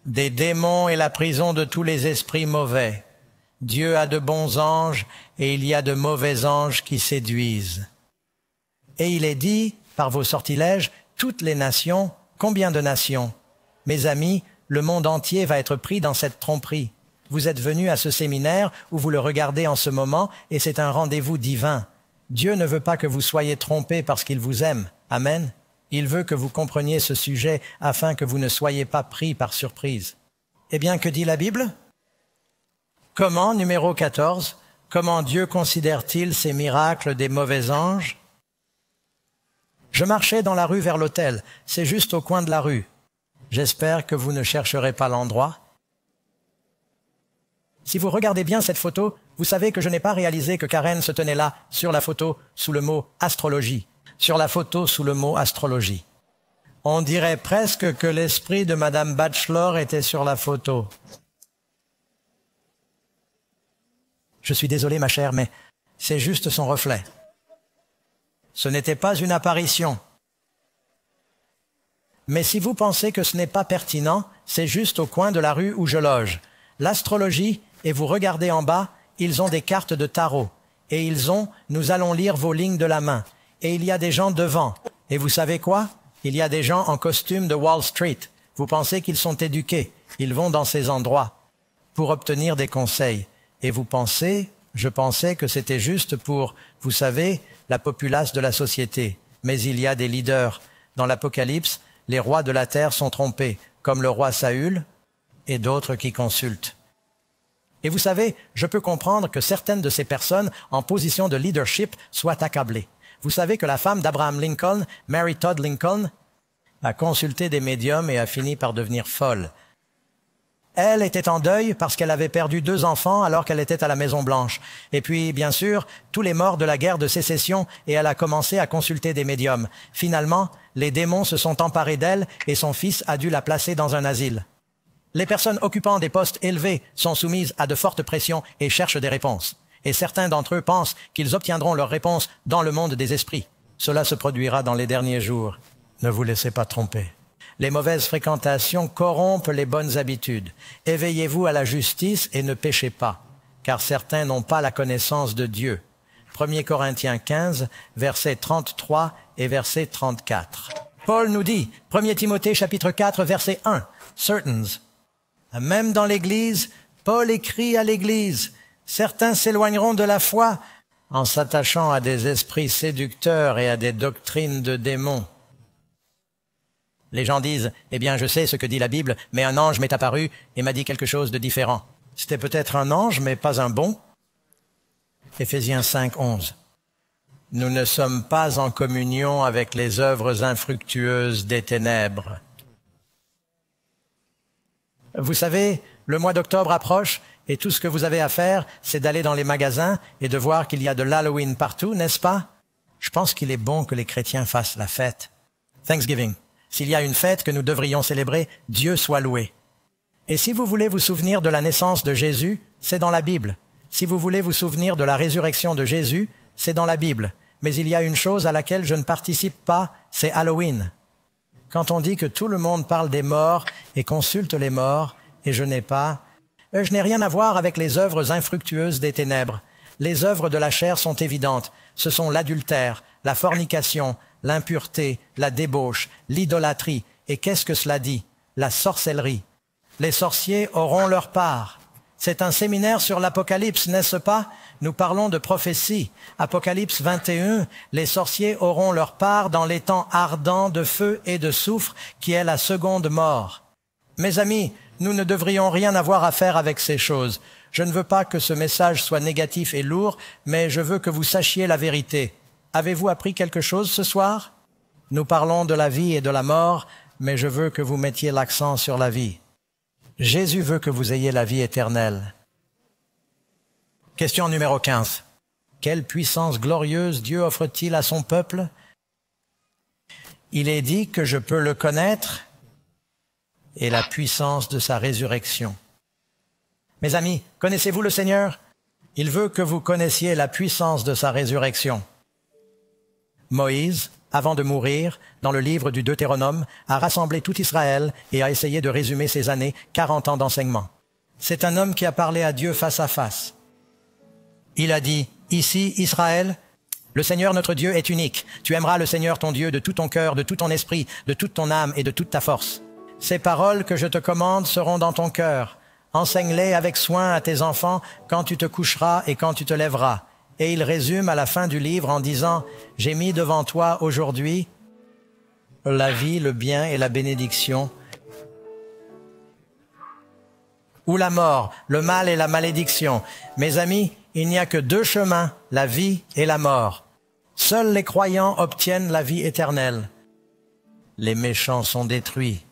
A: Des démons et la prison de tous les esprits mauvais. Dieu a de bons anges et il y a de mauvais anges qui séduisent. Et il est dit, par vos sortilèges, toutes les nations, combien de nations? Mes amis, le monde entier va être pris dans cette tromperie. Vous êtes venus à ce séminaire où vous le regardez en ce moment et c'est un rendez-vous divin. Dieu ne veut pas que vous soyez trompés parce qu'il vous aime. Amen. Il veut que vous compreniez ce sujet afin que vous ne soyez pas pris par surprise. Eh bien, que dit la Bible? Comment, numéro 14, comment Dieu considère-t-il ces miracles des mauvais anges? Je marchais dans la rue vers l'hôtel. C'est juste au coin de la rue. J'espère que vous ne chercherez pas l'endroit. Si vous regardez bien cette photo, vous savez que je n'ai pas réalisé que Karen se tenait là, sur la photo, sous le mot « astrologie ». Sur la photo, sous le mot « astrologie ». On dirait presque que l'esprit de Madame Bachelor était sur la photo. Je suis désolé, ma chère, mais c'est juste son reflet. Ce n'était pas une apparition. Mais si vous pensez que ce n'est pas pertinent, c'est juste au coin de la rue où je loge. L'astrologie, et vous regardez en bas, ils ont des cartes de tarot. Et ils ont « Nous allons lire vos lignes de la main ». Et il y a des gens devant. Et vous savez quoi? Il y a des gens en costume de Wall Street. Vous pensez qu'ils sont éduqués. Ils vont dans ces endroits. pour obtenir des conseils. Et je pensais que c'était juste pour, vous savez, la populace de la société. Mais il y a des leaders. Dans l'Apocalypse, les rois de la terre sont trompés, comme le roi Saül et d'autres qui consultent. Et vous savez, je peux comprendre que certaines de ces personnes en position de leadership soient accablées. Vous savez que la femme d'Abraham Lincoln, Mary Todd Lincoln, a consulté des médiums et a fini par devenir folle. Elle était en deuil parce qu'elle avait perdu 2 enfants alors qu'elle était à la Maison-Blanche. Et puis, bien sûr, tous les morts de la guerre de sécession, et elle a commencé à consulter des médiums. Finalement, les démons se sont emparés d'elle et son fils a dû la placer dans un asile. Les personnes occupant des postes élevés sont soumises à de fortes pressions et cherchent des réponses. Et certains d'entre eux pensent qu'ils obtiendront leurs réponses dans le monde des esprits. Cela se produira dans les derniers jours. Ne vous laissez pas tromper. Les mauvaises fréquentations corrompent les bonnes habitudes. Éveillez-vous à la justice et ne péchez pas, car certains n'ont pas la connaissance de Dieu. 1 Corinthiens 15, versets 33 et verset 34. Paul nous dit, 1 Timothée chapitre 4, verset 1, « Certains ». Même dans l'Église, Paul écrit à l'Église, « Certains s'éloigneront de la foi en s'attachant à des esprits séducteurs et à des doctrines de démons. » Les gens disent, « Eh bien, je sais ce que dit la Bible, mais un ange m'est apparu et m'a dit quelque chose de différent. » C'était peut-être un ange, mais pas un bon. Éphésiens 5, 11. Nous ne sommes pas en communion avec les œuvres infructueuses des ténèbres. Vous savez, le mois d'octobre approche et tout ce que vous avez à faire, c'est d'aller dans les magasins et de voir qu'il y a de l'Halloween partout, n'est-ce pas? Je pense qu'il est bon que les chrétiens fassent la fête. Thanksgiving. S'il y a une fête que nous devrions célébrer, Dieu soit loué. Et si vous voulez vous souvenir de la naissance de Jésus, c'est dans la Bible. Si vous voulez vous souvenir de la résurrection de Jésus, c'est dans la Bible. Mais il y a une chose à laquelle je ne participe pas, c'est Halloween. Quand on dit que tout le monde parle des morts et consulte les morts, et je n'ai rien à voir avec les œuvres infructueuses des ténèbres. Les œuvres de la chair sont évidentes. Ce sont l'adultère, la fornication, l'impureté, la débauche, l'idolâtrie. Et qu'est-ce que cela dit? La sorcellerie. Les sorciers auront leur part. C'est un séminaire sur l'Apocalypse, n'est-ce pas? Nous parlons de prophétie. Apocalypse 21, les sorciers auront leur part dans l'étang ardent de feu et de soufre qui est la seconde mort. Mes amis, nous ne devrions rien avoir à faire avec ces choses. Je ne veux pas que ce message soit négatif et lourd, mais je veux que vous sachiez la vérité. Avez-vous appris quelque chose ce soir? Nous parlons de la vie et de la mort, mais je veux que vous mettiez l'accent sur la vie. Jésus veut que vous ayez la vie éternelle. Question numéro 15. Quelle puissance glorieuse Dieu offre-t-il à son peuple? Il est dit que je peux le connaître et la puissance de sa résurrection. Mes amis, connaissez-vous le Seigneur? Il veut que vous connaissiez la puissance de sa résurrection. Moïse, avant de mourir, dans le livre du Deutéronome, a rassemblé tout Israël et a essayé de résumer ses années, 40 ans d'enseignement. C'est un homme qui a parlé à Dieu face à face. Il a dit, « Ici, Israël, le Seigneur notre Dieu est unique. Tu aimeras le Seigneur ton Dieu de tout ton cœur, de tout ton esprit, de toute ton âme et de toute ta force. Ces paroles que je te commande seront dans ton cœur. Enseigne-les avec soin à tes enfants quand tu te coucheras et quand tu te lèveras. » Et il résume à la fin du livre en disant, « J'ai mis devant toi aujourd'hui la vie, le bien et la bénédiction, ou la mort, le mal et la malédiction. Mes amis, il n'y a que 2 chemins, la vie et la mort. Seuls les croyants obtiennent la vie éternelle. Les méchants sont détruits.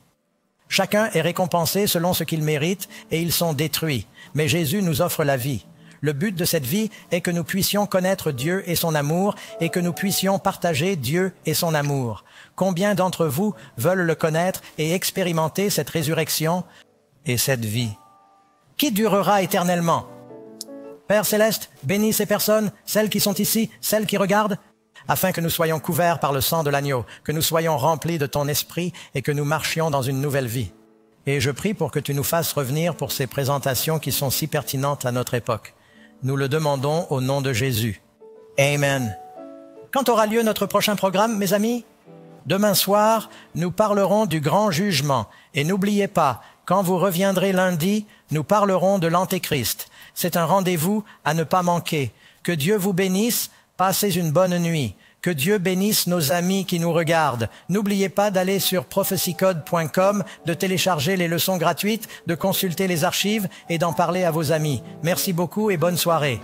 A: Chacun est récompensé selon ce qu'il mérite et ils sont détruits. Mais Jésus nous offre la vie. Le but de cette vie est que nous puissions connaître Dieu et son amour et que nous puissions partager Dieu et son amour. Combien d'entre vous veulent le connaître et expérimenter cette résurrection et cette vie? Qui durera éternellement? Père Céleste, bénis ces personnes, celles qui sont ici, celles qui regardent, afin que nous soyons couverts par le sang de l'agneau, que nous soyons remplis de ton esprit et que nous marchions dans une nouvelle vie. Et je prie pour que tu nous fasses revenir pour ces présentations qui sont si pertinentes à notre époque. Nous le demandons au nom de Jésus. Amen. Quand aura lieu notre prochain programme, mes amis? Demain soir, nous parlerons du grand jugement. Et n'oubliez pas Quand vous reviendrez lundi, nous parlerons de l'Antéchrist. C'est un rendez-vous à ne pas manquer. Que Dieu vous bénisse, passez une bonne nuit. Que Dieu bénisse nos amis qui nous regardent. N'oubliez pas d'aller sur prophecycode.com, de télécharger les leçons gratuites, de consulter les archives et d'en parler à vos amis. Merci beaucoup et bonne soirée.